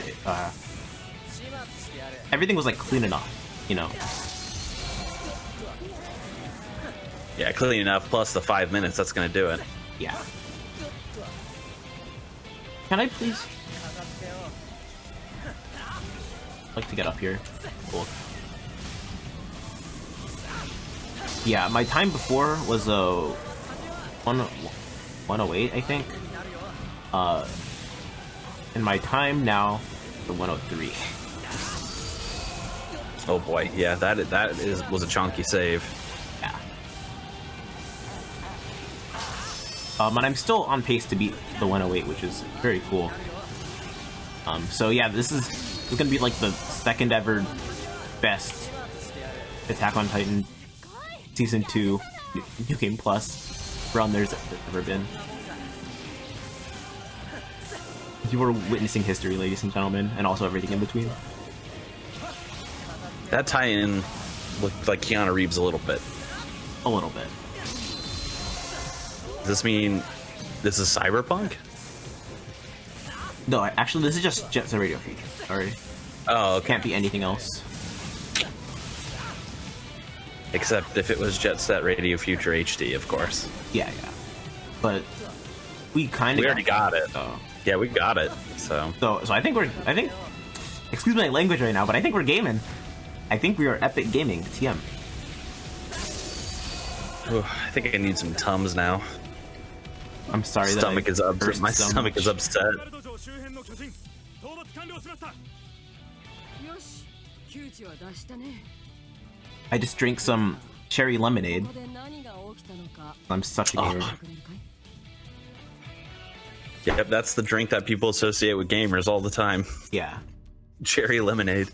B: everything was like clean enough, you know.
C: Yeah, clean enough plus the 5 minutes. That's gonna do it.
B: Yeah. Can I please? I'd like to get up here. Cool. Yeah, my time before was 108, I think. And my time now, the 103.
C: Oh boy, yeah, was a chunky save.
B: Yeah. And I'm still on pace to beat the 108, which is very cool. So yeah, this is gonna be like the second ever best Attack on Titan Season 2 New Game Plus run there's ever been. You are witnessing history, ladies and gentlemen, and also everything in between.
C: That tie-in looked like Keanu Reeves a little bit.
B: A little bit.
C: Does this mean this is Cyberpunk?
B: No, actually, this is just Jet Set Radio feature. Sorry.
C: Oh, okay.
B: Can't be anything else.
C: Except if it was Jet Set Radio Future HD, of course.
B: Yeah. But we kind of
C: already got it.
B: So.
C: Yeah, we got it. So
B: I think excuse my language right now, but I think we're gaming. I think we are epic gaming. TM.
C: Ooh, I think I need some Tums now.
B: I'm sorry.
C: My stomach is upset.
B: I just drank some cherry lemonade. I'm such a gamer.
C: Yep, that's the drink that people associate with gamers all the time.
B: Yeah.
C: Cherry lemonade.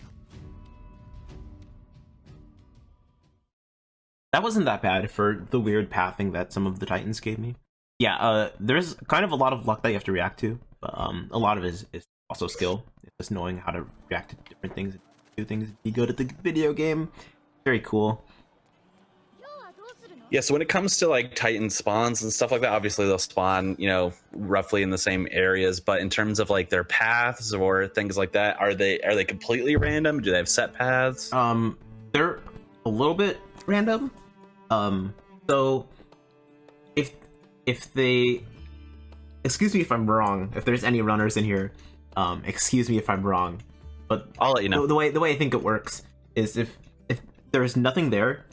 B: That wasn't that bad for the weird pathing that some of the Titans gave me. Yeah, there's kind of a lot of luck that you have to react to, but a lot of it is also skill. It's just knowing how to react to different things, do things, be good at the video game. Very cool.
C: Yeah, so when it comes to like Titan spawns and stuff like that, obviously they'll spawn, roughly in the same areas. But in terms of like their paths or things like that, are they completely random? Do they have set paths?
B: They're a little bit random. So if they, excuse me if I'm wrong, if there's any runners in here, excuse me if I'm wrong, but
C: I'll let you know.
B: The way I think it works is if there's nothing there,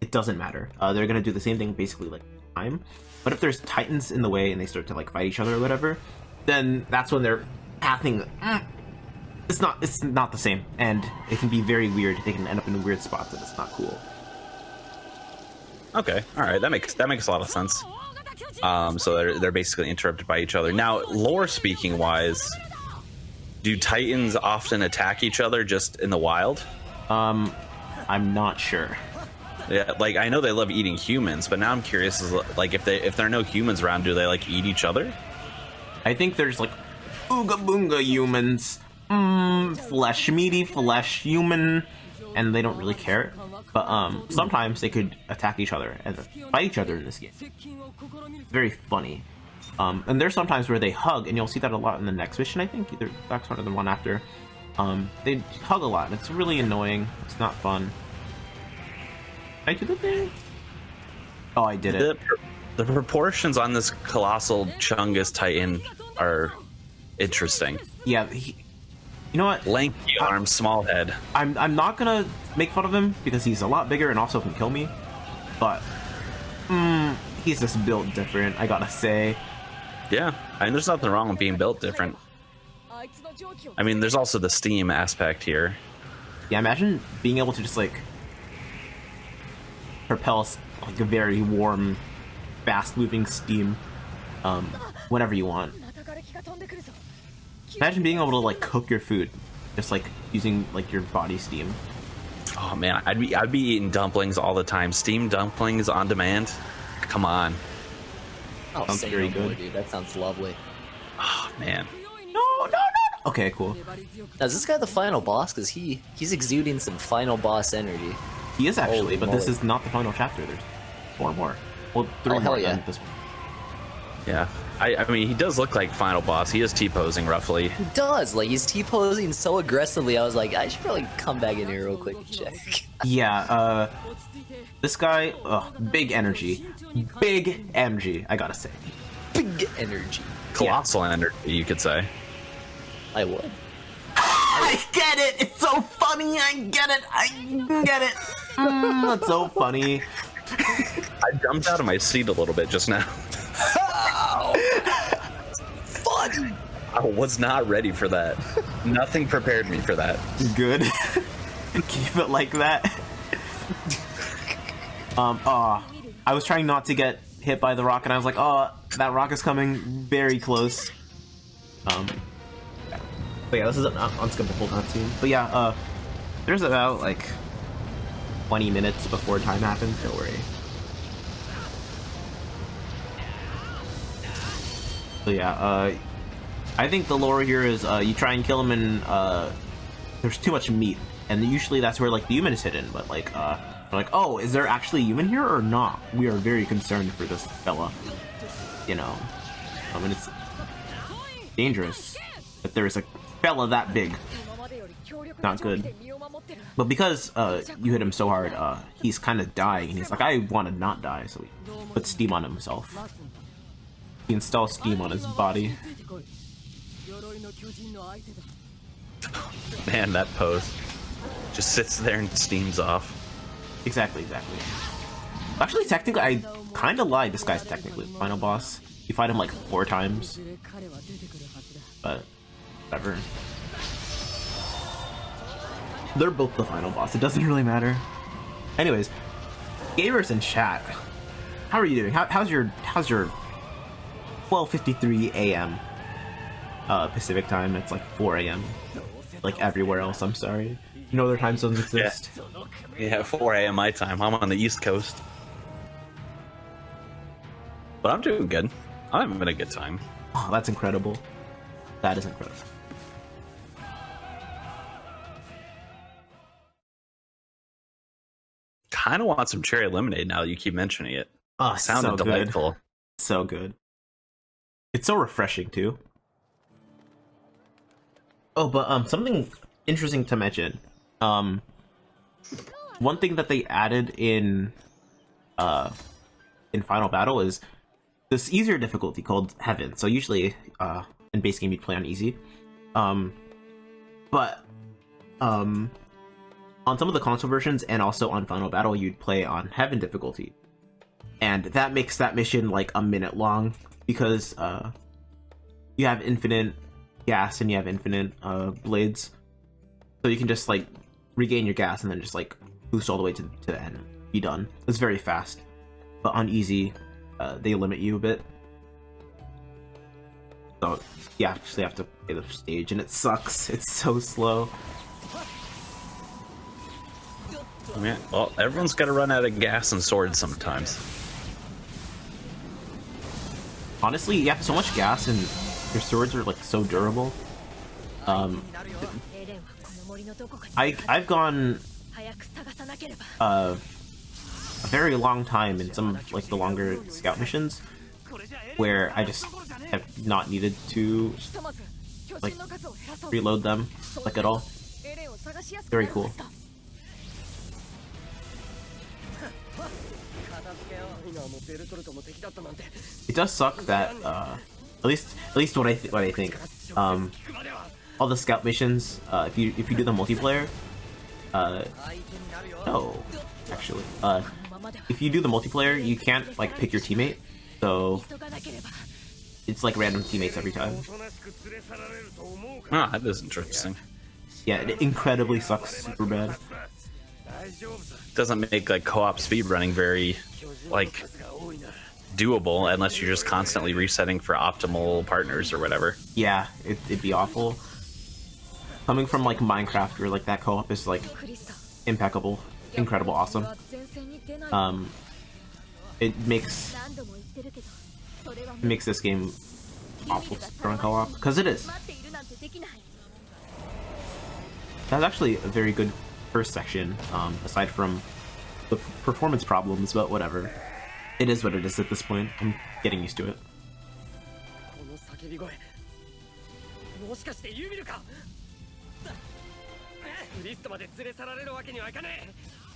B: it doesn't matter. They're gonna do the same thing basically like time. But if there's Titans in the way and they start to like fight each other or whatever, then that's when they're pathing. It's not the same, and it can be very weird. They can end up in weird spots, and it's not cool.
C: Okay, all right, that makes a lot of sense. So they're basically interrupted by each other. Now, lore speaking wise, do Titans often attack each other just in the wild?
B: I'm not sure.
C: Yeah, like I know they love eating humans, but now I'm curious, is like if there are no humans around, do they like eat each other?
B: I think there's like ooga boonga humans, meaty flesh human, and they don't really care. But sometimes they could attack each other and fight each other in this game. It's very funny. And there's sometimes where they hug, and you'll see that a lot in the next mission. I think either next one or the one after. They hug a lot, and it's really annoying. It's not fun. I did the thing. Oh, I did it.
C: The proportions on this colossal Chungus Titan are interesting.
B: Yeah, you know what?
C: Lanky arms, small head.
B: I'm not gonna make fun of him because he's a lot bigger and also can kill me. But he's just built different, I gotta say.
C: Yeah, I mean, there's nothing wrong with being built different. I mean, there's also the steam aspect here.
B: Yeah, imagine being able to just like propel like a very warm, fast-moving steam whenever you want. Imagine being able to like cook your food, just like using like your body steam.
C: Oh man, I'd be eating dumplings all the time. Steamed dumplings on demand. Come on.
A: Oh,
B: Sounds very good,
A: dude. That sounds lovely.
C: Oh man.
B: No. Okay, cool.
A: Now, is this guy the final boss? Because he's exuding some final boss energy.
B: He is actually,
A: Holy
B: but this
A: moly.
B: is not the final chapter. There's 4 more. Well, 3
A: Oh, hell
B: more
A: yeah.
B: than this one.
C: Yeah. I mean, he does look like final boss. He is T-posing roughly.
A: He does. Like, he's T-posing so aggressively. I was like, I should probably come back in here real quick and check.
B: Yeah, this guy, big energy. Big MG, I gotta say.
A: Big energy.
C: Colossal energy, you could say.
A: I would.
B: I get it! It's so funny! I get it! That's so funny.
C: I jumped out of my seat a little bit just now.
A: Fun!
C: I was not ready for that. Nothing prepared me for that.
B: Good. Keep it like that. I was trying not to get hit by the rock, and I was like, oh, that rock is coming very close. But yeah, this is an unskippable cutscene. But yeah, there's about like 20 minutes before time happens. Don't worry. So yeah, I think the lore here is you try and kill him, and there's too much meat, and usually that's where like the human is hidden. But like, they're like, oh, is there actually a human here or not? We are very concerned for this fella. You know, I mean, it's dangerous if there's a fella that big. Not good. But because you hit him so hard, he's kind of dying, and he's like, I want to not die, so he puts steam on himself. He installs steam on his body.
C: Man, that pose. Just sits there and steams off.
B: Exactly. Actually, technically, I kind of lied. This guy's technically the final boss. You fight him like 4 times. But, whatever. They're both the final boss. It doesn't really matter. Anyways, gamers in chat, how are you doing? How's your 12:53 a.m. Pacific time? It's like 4 a.m. like everywhere else. I'm sorry. No other time zones exist.
C: Yeah, 4 a.m. my time. I'm on the East Coast. But I'm doing good. I'm having a good time.
B: Oh, that's incredible. That is incredible.
C: kind of want some cherry lemonade now that you keep mentioning it.
B: Oh,
C: It sounded
B: so good.
C: delightful.
B: So good. It's so refreshing too. Oh, but something interesting to mention. One thing that they added in Final Battle is this easier difficulty called Heaven. So usually in base game you'd play on easy. But on some of the console versions and also on Final Battle you'd play on Heaven difficulty. And that makes that mission like a minute long because you have infinite gas and you have infinite blades. So you can just like regain your gas and then just like boost all the way to the end. Be done. It's very fast. But on easy, they limit you a bit. So you actually have to play the stage and it sucks. It's so slow.
C: Yeah, well, everyone's got to run out of gas and swords sometimes.
B: Honestly, you have so much gas and your swords are like so durable. I've gone a very long time in some of like the longer scout missions where I just have not needed to like reload them like at all. Very cool. It does suck that at least what I think all the scout missions if you do the multiplayer no actually if you do the multiplayer you can't like pick your teammate, so it's like random teammates every time.
C: Ah, that is interesting.
B: Yeah, it incredibly sucks super bad.
C: Doesn't make like co-op speedrunning very like doable unless you're just constantly resetting for optimal partners or whatever.
B: Yeah, it'd be awful. Coming from like Minecraft where like that co-op is like impeccable, incredible, awesome. It makes this game awful for co-op because it is. That's actually a very good first section, aside from the performance problems, but whatever. It is what it is at this point. I'm getting used to it.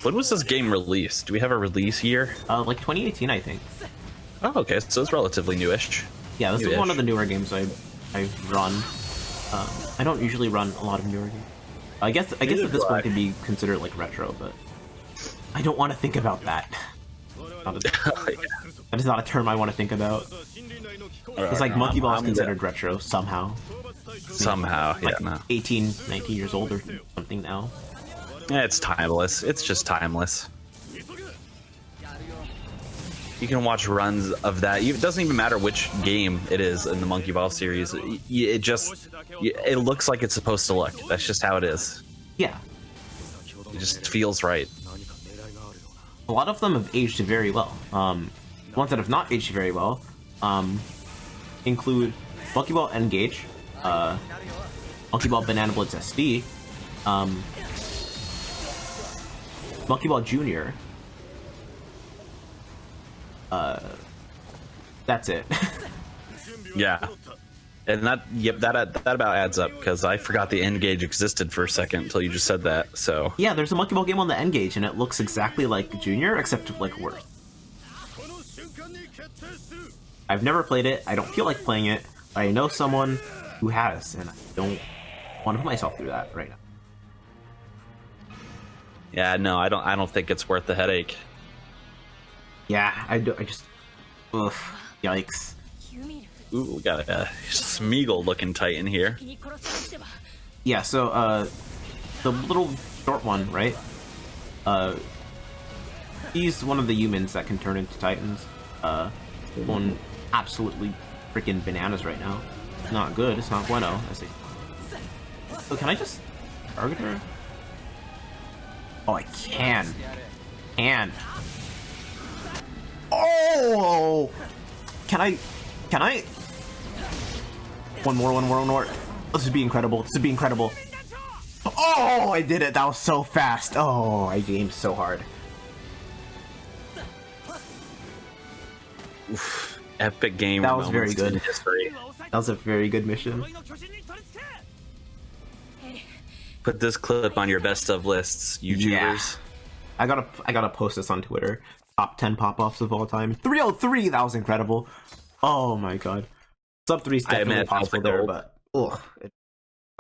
C: When was this game released? Do we have a release year?
B: Like 2018, I think.
C: Oh, okay, so it's relatively newish.
B: Yeah, this is one of the newer games I run. I don't usually run a lot of newer games. I guess at this point could be considered like retro, but I don't want to think about that. That is not a term I want to think about. It's like Monkey Ball is considered retro somehow.
C: Somehow, yeah.
B: Like
C: No.
B: 18, 19 years old or something now.
C: Yeah, it's timeless. It's just timeless. You can watch runs of that. It doesn't even matter which game it is in the Monkey Ball series. It looks like it's supposed to look. That's just how it is.
B: Yeah.
C: It just feels right.
B: A lot of them have aged very well. Ones that have not aged very well include Monkey Ball N-Gage, Monkey Ball Banana Blitz SD, Monkey Ball Junior. That's it.
C: Yeah. And that about adds up, because I forgot the N-Gage existed for a second until you just said that, so...
B: Yeah, there's a Monkey Ball game on the N-Gage, and it looks exactly like Junior, except, like, worse. I've never played it, I don't feel like playing it, I know someone who has, and I don't want to put myself through that right now.
C: Yeah, no, I don't think it's worth the headache.
B: Yeah, I just... Ugh, yikes.
C: Ooh, we got a Smeagol-looking Titan here.
B: Yeah, so, the little short one, right? He's one of the humans that can turn into Titans. Going absolutely freaking bananas right now. It's not good, it's not bueno, I see. So can I just target her? Oh, I can. And... Oh! Can I... One more. This would be incredible. Oh, I did it. That was so fast. Oh, I aimed so hard.
C: Oof, epic game.
B: That was very
C: moments
B: good.
C: in history.
B: That was a very good mission.
C: Put this clip on your best of lists, YouTubers.
B: Yeah. I gotta post this on Twitter. Top 10 pop-offs of all time. 303, that was incredible. Oh my god. Sub 3 is definitely
C: imagine
B: possible
C: that's
B: there,
C: gold.
B: but it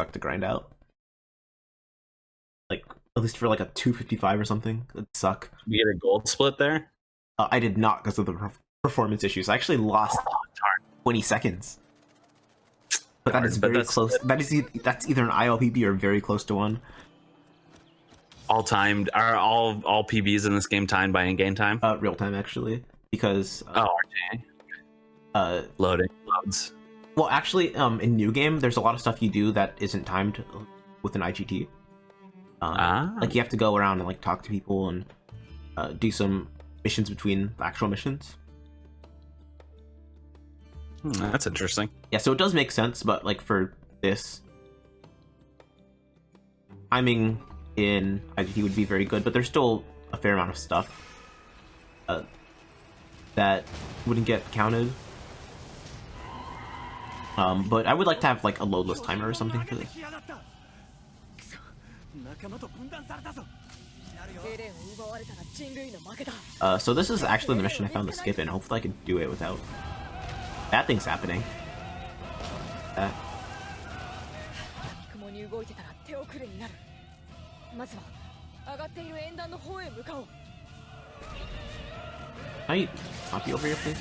B: sucked to grind out. Like, at least for like a 255 or something. It'd suck.
C: We get a gold split there.
B: I did not because of the performance issues. I actually lost 20 seconds. But that is very close. That's either an ILPB or very close to one.
C: All timed. Are all PBs in this game timed by in-game time?
B: Real time actually, because
C: Loading loads.
B: well, actually, in new game, there's a lot of stuff you do that isn't timed with an IGT. Like you have to go around and like talk to people and do some missions between the actual missions.
C: That's interesting.
B: Yeah, so it does make sense, but like for this, timing in IGT would be very good, but there's still a fair amount of stuff that wouldn't get counted. But I would like to have like a loadless timer or something for this. So this is actually the mission I found to skip in. Hopefully I can do it without bad things happening. Can I not be over here, please?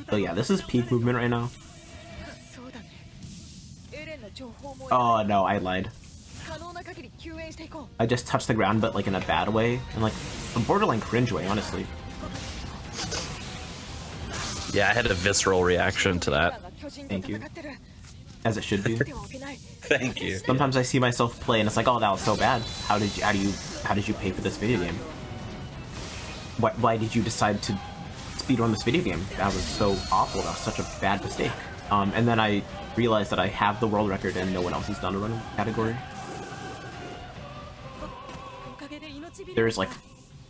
B: So yeah, this is peak movement right now. Oh no, I lied. I just touched the ground, but like in a bad way, and like a borderline cringe way, honestly.
C: Yeah, I had a visceral reaction to that.
B: Thank you. As it should be.
C: Thank you.
B: Sometimes I see myself play and it's like, oh, that was so bad. How did you pay for this video game? Why did you decide to speedrun this video game? That was so awful. That was such a bad mistake. And then I realized that I have the world record and no one else has done a run category. There's like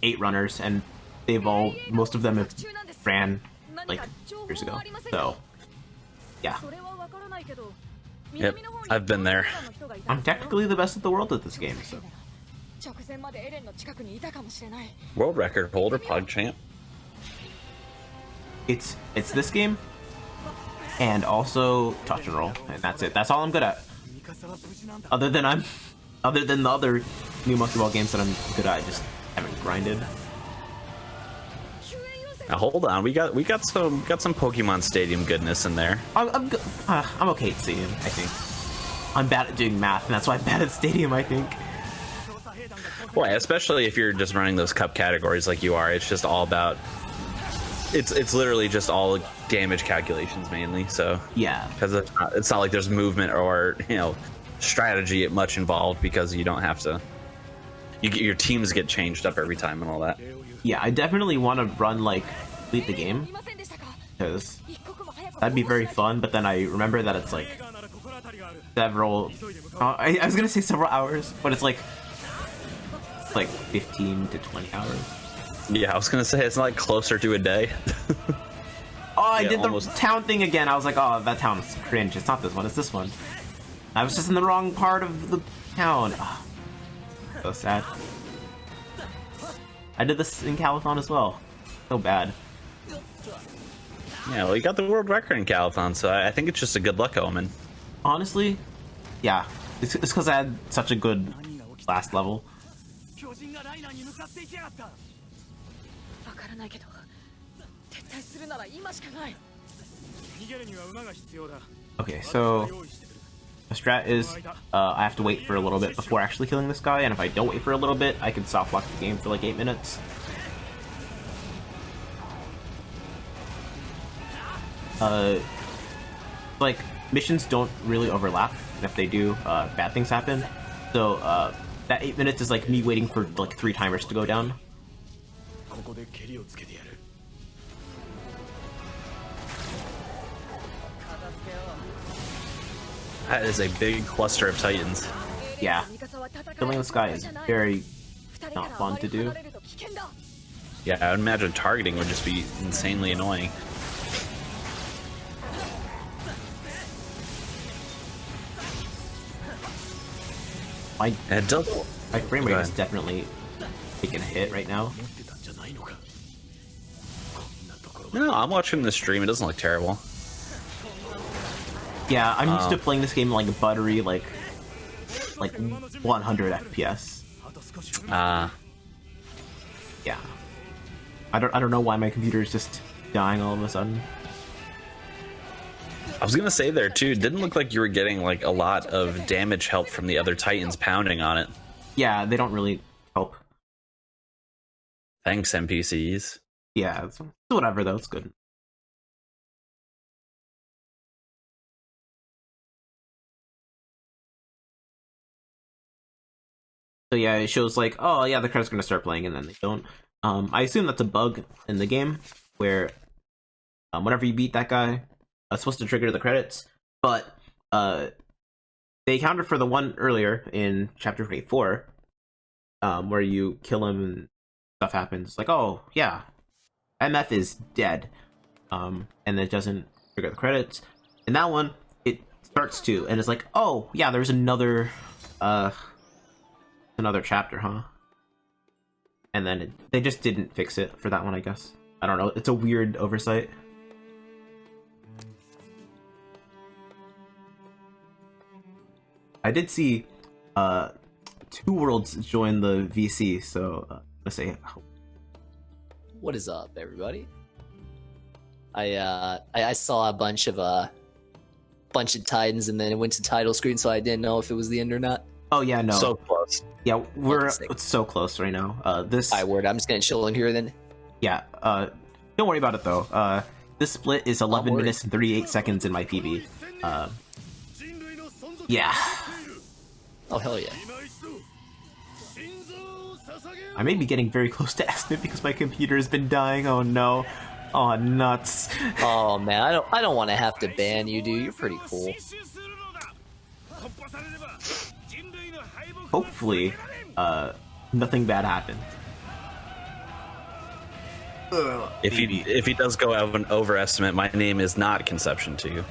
B: 8 runners and most of them have ran like years ago. So yeah.
C: Yep, I've been there.
B: I'm technically the best at the world at this game, so.
C: World record holder, PogChamp.
B: It's this game, and also touch and roll, and that's it. That's all I'm good at. Other than the other new Monkey Ball games that I'm good at, I just haven't grinded.
C: Now hold on, we got some Pokemon Stadium goodness in there.
B: I'm okay at Stadium, I think. I'm bad at doing math, and that's why I'm bad at Stadium, I think.
C: Well, especially if you're just running those cup categories like you are, it's just all about. It's literally just all damage calculations mainly. So
B: yeah,
C: because it's not like there's movement or strategy much involved because you don't have to. Your teams get changed up every time and all that.
B: Yeah, I definitely want to run like complete the game because that'd be very fun. But then I remember that it's like several. I was gonna say several hours, but it's like 15 to 20 hours.
C: Yeah, I was gonna say it's like closer to a day.
B: Oh, I
C: Yeah,
B: did the
C: almost.
B: town thing again. I was like, oh, that town is cringe. It's not this one. It's this one. I was just in the wrong part of the town. Oh, so sad. I did this in Calathon as well. So bad.
C: Yeah, well, you got the world record in Calathon, so I think it's just a good luck omen.
B: Honestly, yeah. It's because I had such a good last level. Okay, so the strat is I have to wait for a little bit before actually killing this guy, and if I don't wait for a little bit, I can soft lock the game for like 8 minutes. Like missions don't really overlap, and if they do, bad things happen. So that 8 minutes is like me waiting for like 3 timers to go down.
C: That is a big cluster of Titans.
B: Yeah, killing this guy is very not fun to do.
C: Yeah, I would imagine targeting would just be insanely annoying.
B: My
C: It does.
B: my frame rate
C: Go
B: is
C: ahead.
B: definitely taking a hit right now.
C: No, I'm watching the stream. It doesn't look terrible.
B: Yeah, I'm used to playing this game like buttery, like 100 FPS. Yeah, I don't know why my computer is just dying all of a sudden.
C: I was gonna say there too. It didn't look like you were getting like a lot of damage help from the other Titans pounding on it.
B: Yeah, they don't really help.
C: Thanks, NPCs.
B: Yeah, it's whatever though. It's good. So yeah, it shows like, oh yeah, the credits are gonna start playing, and then they don't. I assume that's a bug in the game where whenever you beat that guy, it's supposed to trigger the credits, but they accounted for the one earlier in chapter 24, where you kill him and stuff happens. Like, oh yeah, MF is dead, and it doesn't trigger the credits. And that one, it starts to, and it's like, oh yeah, there's another chapter, huh? And then they just didn't fix it for that one, I guess. I don't know. It's a weird oversight. I did see 2 worlds join the VC, so let's say
A: What is up, everybody? I saw a bunch of Titans, and then it went to title screen, so I didn't know if it was the end or not.
B: oh yeah, no.
C: So close.
B: Yeah, we're
A: Interesting.
B: it's so close right now. This
A: I'm just gonna chill in here then.
B: yeah, don't worry about it though. This split is 11
A: worried.
B: minutes and 38 seconds in my PB. Yeah.
A: Oh hell yeah!
B: I may be getting very close to estimate because my computer has been dying. Oh no. Oh nuts.
A: Oh man, I don't want to have to ban you, dude. You're pretty cool.
B: Hopefully, nothing bad happened.
C: If he does go out of an overestimate, my name is not Conception 2.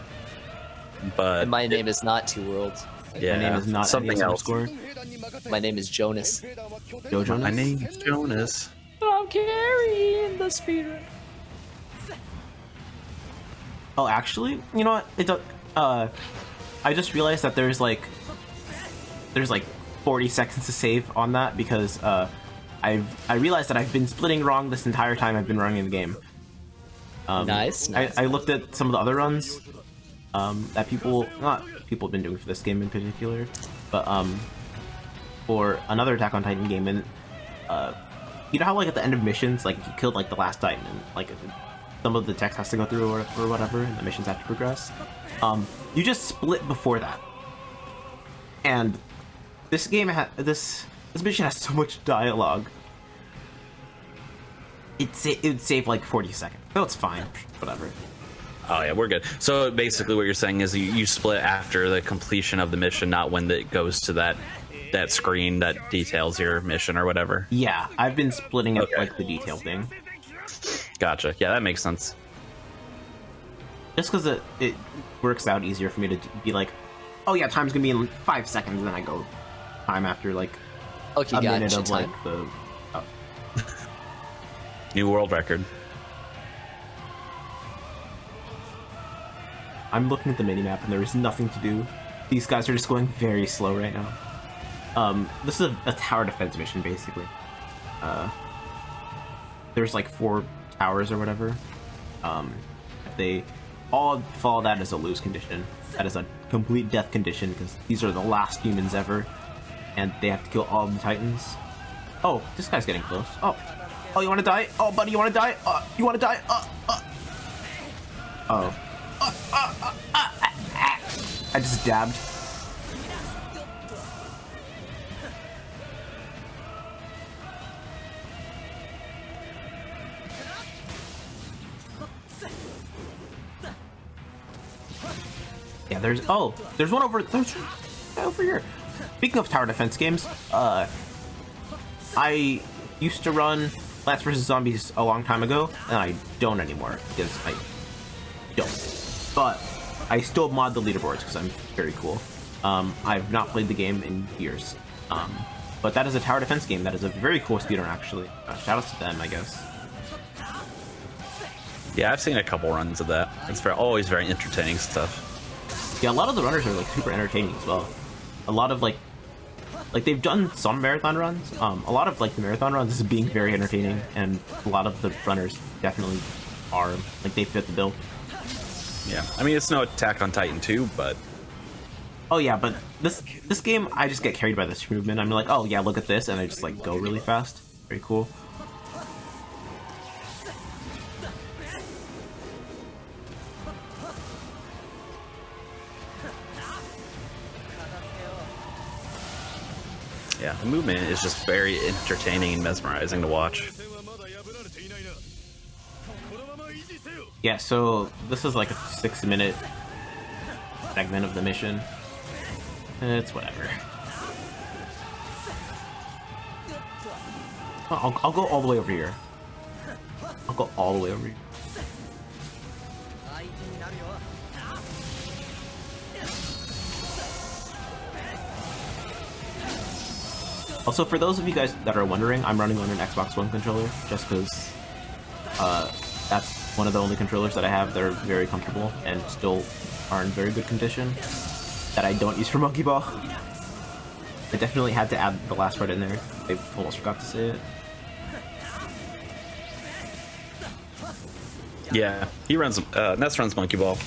C: But
A: And my name is not Two Worlds.
C: yeah,
B: My name is not
C: something else.
B: _.
A: My name is Jonas.
B: Joe Jonas?
C: My name is Jonas.
A: I'm carrying the speeder.
B: Oh, actually, you know what? It I just realized that there's like 40 seconds to save on that because I realized that I've been splitting wrong this entire time I've been running the game.
A: Nice.
B: I looked at some of the other runs that people have been doing for this game in particular, but for another Attack on Titan game, and you know how like at the end of missions, like if you killed like the last Titan, and like some of the text has to go through or whatever, and the missions have to progress. You just split before that, and this game this mission has so much dialogue. It'd save like 40 seconds. No, it's fine. Whatever.
C: Oh yeah, we're good. So basically, what you're saying is you split after the completion of the mission, not when it goes to that screen that details your mission or whatever.
B: Yeah, I've been splitting it
C: Okay.
B: like the detail thing,
C: Gotcha. Yeah, that makes sense.
B: just because it works out easier for me to be like, oh yeah, time's gonna be in 5 seconds, and then I go time after like
A: Okay,
B: a
A: got
B: minute
A: it.
B: of like the. Oh.
C: New world record.
B: I'm looking at the minimap and there is nothing to do. These guys are just going very slow right now. This is a tower defense mission basically. There's like 4 towers or whatever. If they all follow that as a lose condition, that is a complete death condition because these are the last humans ever, and they have to kill all of the Titans. Oh, this guy's getting close. Oh, you want to die? Oh, buddy, you want to die? You want to die? Oh. I just dabbed. Yeah, there's one over here. Speaking of tower defense games, I used to run Plants vs. Zombies a long time ago, and I don't anymore, because I don't. But I still mod the leaderboards, because I'm very cool. I've not played the game in years. But that is a tower defense game. That is a very cool speedrun, actually. Shoutouts to them, I guess.
C: Yeah, I've seen a couple runs of that. It's always very entertaining stuff.
B: Yeah, a lot of the runners are like super entertaining as well. A lot of like they've done some marathon runs. A lot of like the marathon runs is being very entertaining, and a lot of the runners definitely are like they fit the bill.
C: Yeah, I mean it's no Attack on Titan 2, but
B: oh yeah, but this game I just get carried by this movement. I'm like, oh yeah, look at this, and I just like go really fast. Very cool.
C: yeah, the movement is just very entertaining and mesmerizing to watch.
B: Yeah, so this is like a 6-minute segment of the mission. It's whatever. I'll go all the way over here. I'll go all the way over here. Also, for those of you guys that are wondering, I'm running on an Xbox One controller, just because that's one of the only controllers that I have that are very comfortable and still are in very good condition, that I don't use for Monkey Ball. I definitely had to add the last part in there. I almost forgot to say it.
C: Yeah, he runs. Ness runs Monkey Ball.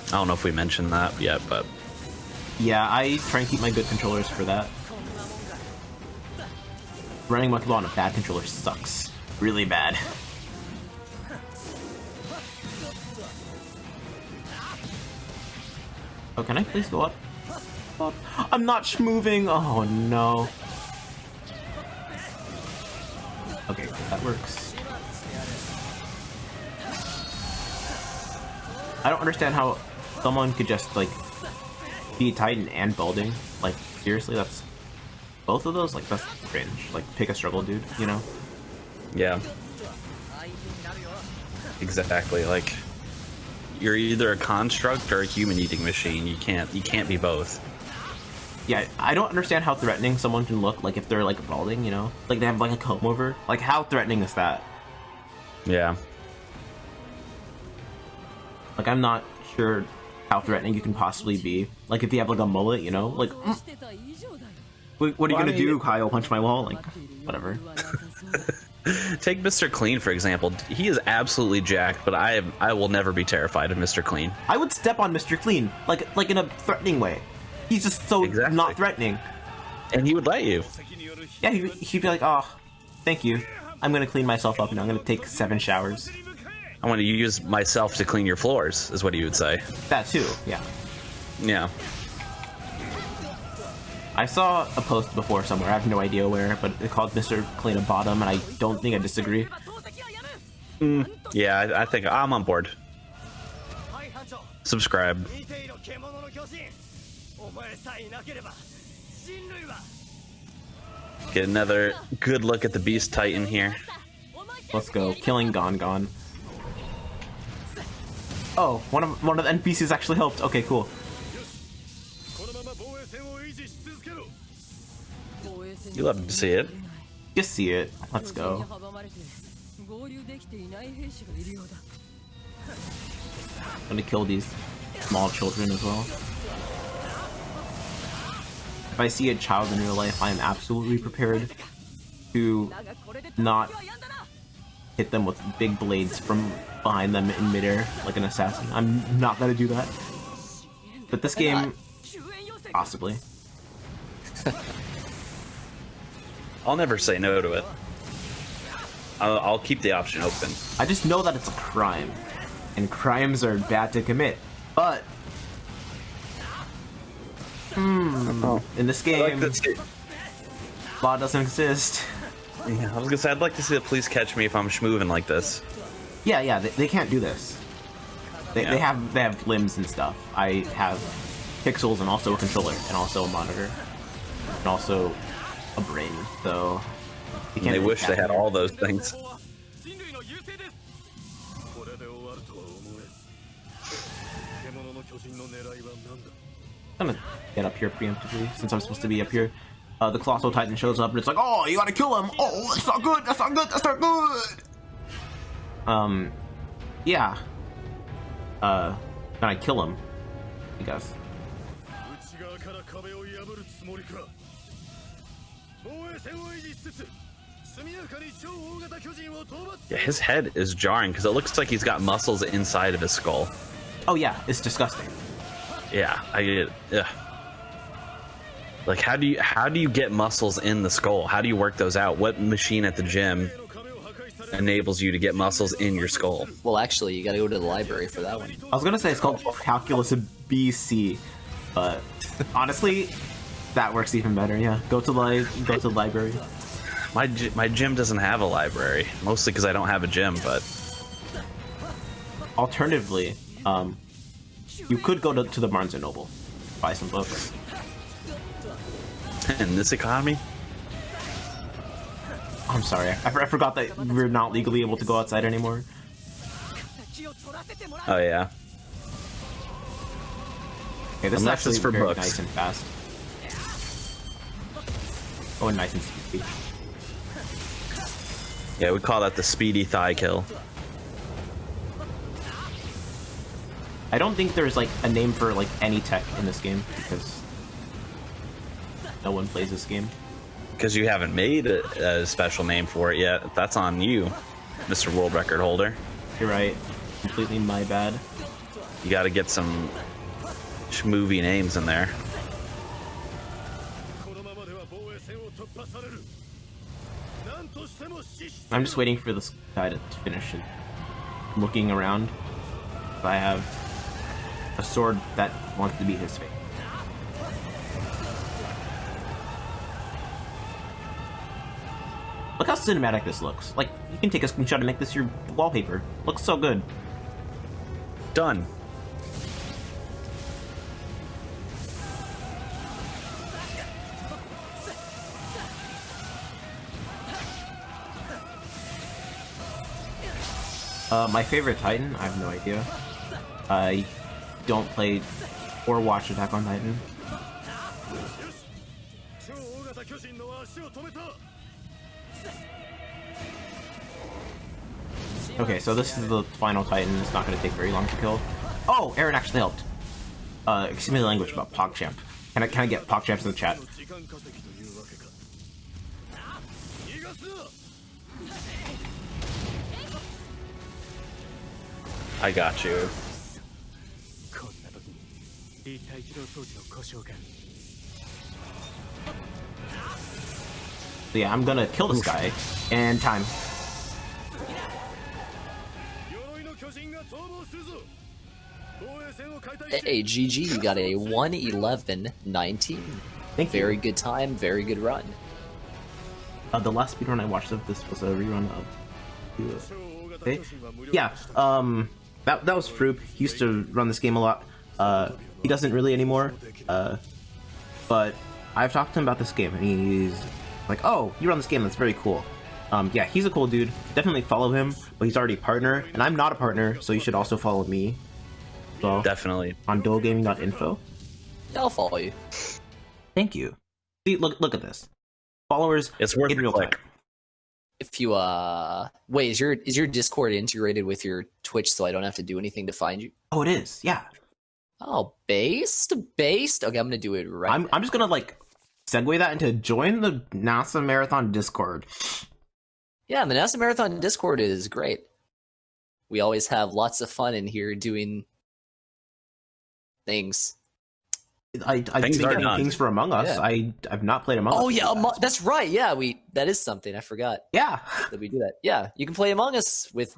C: I don't know if we mentioned that yet, but
B: yeah, I try and keep my good controllers for that. Running Monkey Ball on a bad controller sucks. Really bad. Oh, can I please go up? Up. I'm not schmoving! Oh no. Okay, that works. I don't understand how someone could just, like, be Titan and Balding. Like, seriously, that's... Both of those? Like, that's cringe. Like, pick a struggle, dude, you know?
C: yeah, exactly. Like, you're either a construct or a human-eating machine. You can't be both.
B: Yeah, I don't understand how threatening someone can look, like, if they're, like, balding, you know? Like, they have, like, a comb over. Like, how threatening is that?
C: Yeah.
B: Like, I'm not sure how threatening you can possibly be. Like, if you have, like, a mullet, you know? Like, what are you gonna do, Kyle? Punch my wall? Like, whatever.
C: Take Mr. Clean, for example. He is absolutely jacked, but I will never be terrified of Mr. Clean.
B: I would step on Mr. Clean, like in a threatening way. He's just so
C: Exactly.
B: not threatening.
C: And he would let you.
B: Yeah, he'd be like, oh, thank you. I'm gonna clean myself up and I'm gonna take 7 showers.
C: I want to use myself to clean your floors, is what he would say.
B: That too, yeah.
C: Yeah.
B: I saw a post before somewhere, I have no idea where, but it called Mr. Clean a bottom, and I don't think I disagree.
C: Yeah, I think I'm on board. Subscribe. Get another good look at the Beast Titan here.
B: Let's go, killing Gon. Oh, one of the NPCs actually helped. Okay, cool.
C: You love to see it.
B: Just see it. Let's go. I'm gonna kill these small children as well. If I see a child in real life, I am absolutely prepared to not hit them with big blades from behind them in midair like an assassin. I'm not gonna do that. But this game, possibly.
C: I'll never say no to it. I'll keep the option open.
B: I just know that it's a crime, and crimes are bad to commit. But in this game, law doesn't exist.
C: Yeah, I was gonna say I'd like to see the police catch me if I'm schmoving like this.
B: Yeah, they can't do this. They have limbs and stuff. I have pixels and also a controller and also a monitor and also a brain, so
C: And they wish they had all those things.
B: I'm gonna get up here preemptively since I'm supposed to be up here. The Colossal Titan shows up and it's like, oh, you gotta kill him. Oh, that's not good. That's not good. That's not good. Yeah. Can I kill him? I guess.
C: Yeah, his head is jarring because it looks like he's got muscles inside of his skull.
B: Oh yeah, it's disgusting.
C: Yeah, I get it. Yeah. Like, how do you get muscles in the skull? How do you work those out? What machine at the gym enables you to get muscles in your skull?
A: Well, actually, you got to go to the library for that one.
B: I was gonna say it's called Calculus BC, but honestly, that works even better. Yeah, go to the library.
C: My gym doesn't have a library, mostly because I don't have a gym. But
B: alternatively, you could go to the Barnes and Noble, buy some books.
C: in this economy,
B: I'm sorry, I forgot that we're not legally able to go outside anymore.
C: oh yeah.
B: Okay, this
C: Unless
B: is actually
C: it's for
B: very
C: books.
B: nice and fast. Oh, and nice and speedy.
C: Yeah, we call that the speedy thigh kill.
B: I don't think there's like a name for like any tech in this game because no one plays this game.
C: Because you haven't made a special name for it yet. That's on you, Mr. World Record holder.
B: You're right. Completely my bad.
C: You got to get some schmoovy names in there.
B: I'm just waiting for this guy to finish it. I'm looking around. I have a sword that wants to be his fate. Look how cinematic this looks. Like, you can take a screenshot and make this your wallpaper. Looks so good.
C: Done.
B: My favorite Titan? I have no idea. I don't play or watch Attack on Titan. Okay, so this is the final Titan. It's not going to take very long to kill. Oh, Aaron actually helped. Excuse me the language about PogChamp. Can I get PogChamps in the chat?
C: I got you.
B: So yeah, I'm gonna kill this guy. And time.
A: Hey, GG, you got a 1:11:19.
B: Thank you.
A: Very good time, very good run.
B: The last speedrun I watched of this was a rerun of... Okay. Yeah, that was Froop. He used to run this game a lot. He doesn't really anymore. But I've talked to him about this game, and he's like, "Oh, you run this game? That's very cool." Yeah, he's a cool dude. Definitely follow him. But he's already a partner, and I'm not a partner, so you should also follow me. So
C: Definitely.
B: on dualgaming.info.
A: I'll follow you.
B: Thank you. See, look at this. Followers
C: It's worth
B: in
C: a
B: real
C: click.
B: time.
A: If you wait, is your Discord integrated with your Twitch so I don't have to do anything to find you?
B: Oh, it is. Yeah.
A: Oh, based. Okay, I'm gonna do it right.
B: I'm just gonna like segue that into join the NASA Marathon Discord.
A: Yeah, the NASA Marathon Discord is great. We always have lots of fun in here doing things.
B: I
C: Things
B: think
C: are
B: getting
C: done.
B: things for Among Us.
A: Yeah.
B: I've not played Among Us.
A: Oh yeah,
B: in the past.
A: that's right. Yeah, that is something I forgot
B: Yeah.
A: that we do that. Yeah, you can play Among Us with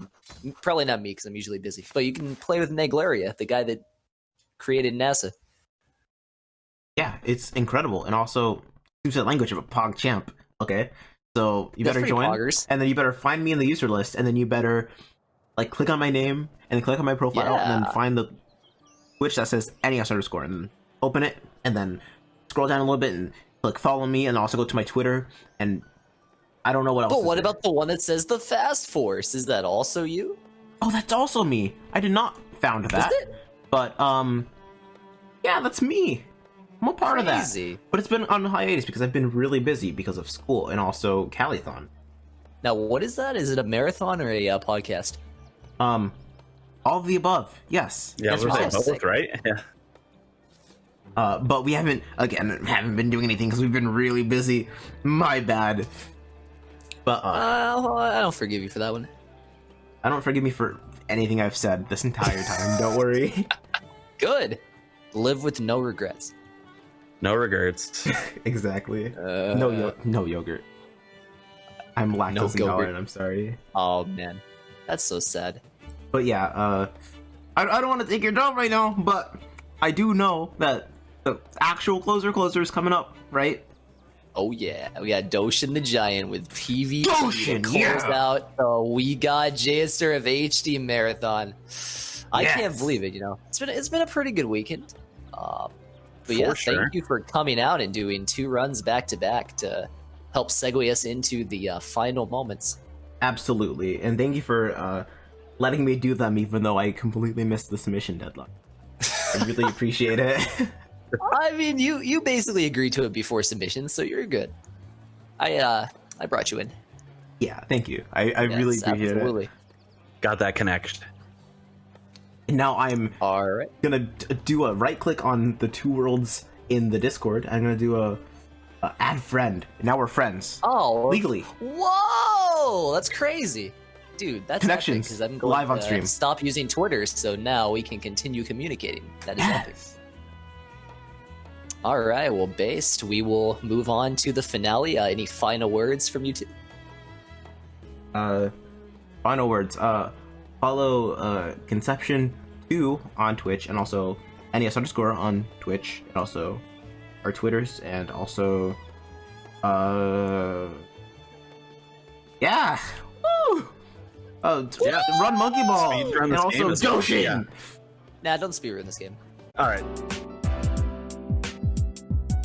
A: probably not me because I'm usually busy, but you can play with Neglaria, the guy that created NASA.
B: Yeah, it's incredible. And also, use that language of a PogChamp. Okay. So you
A: That's
B: better
A: pretty
B: join,
A: poggers.
B: and then you better find me in the user list, and then you better like click on my name and then click on my profile, and
A: Yeah.
B: then find the Twitch that says NES_, and then open it, and then scroll down a little bit and like follow me and also go to my Twitter. And I don't know what else.
A: But what about the one that says the Fast Force? Is that also you?
B: Oh, that's also me. I did not found that.
A: Is it?
B: But yeah, that's me. I'm a part
A: Crazy.
B: of that. But it's been on hiatus because I've been really busy because of school and also Calithon.
A: Now, what is that? Is it a marathon or a podcast?
B: All of the above. Yes.
C: Yeah,
B: That's
C: we're
B: right.
C: saying both, right? Yeah.
B: But we haven't been doing anything because we've been really busy. My bad. But
A: I don't forgive you for that one.
B: I don't forgive me for anything I've said this entire time. Don't worry.
A: Good. Live with no regrets.
C: No regrets.
B: Exactly. No yogurt. I'm lactose intolerant. I'm sorry.
A: Oh man, that's so sad.
B: But yeah, I don't want to take your job right now, but I do know that the actual closer is coming up, right?
A: Oh yeah, we got Doshin the Giant with PvP
B: Doshin,
A: to close out the We Got JSRFHD marathon. I can't believe it. You know, it's been a pretty good weekend. But yeah, thank you for coming out and doing 2 runs back to back to help segue us into the final moments.
B: Absolutely, and thank you for letting me do them, even though I completely missed the submission deadline. I really appreciate it.
A: I mean, you basically agreed to it before submission, so you're good. I brought you in.
B: Yeah, thank you. I really appreciate it.
C: Got that connection.
B: And now I'm gonna do a right click on the 2 worlds in the Discord. I'm gonna do a add friend. And now we're friends.
A: Oh,
B: legally.
A: Whoa, that's crazy, dude. That's
B: connections
A: because I'm going
B: live on stream.
A: Stop using Twitter, so now we can continue communicating. That is epic. All right, well, based, we will move on to the finale. Any final words from you two?
B: Final words. Follow Conception2 on Twitch, and also NES _ on Twitch, and also our Twitters, and also yeah. Woo! Run Monkey Ball, and also Doshin.
A: Nah, don't speedrun this game.
C: All right.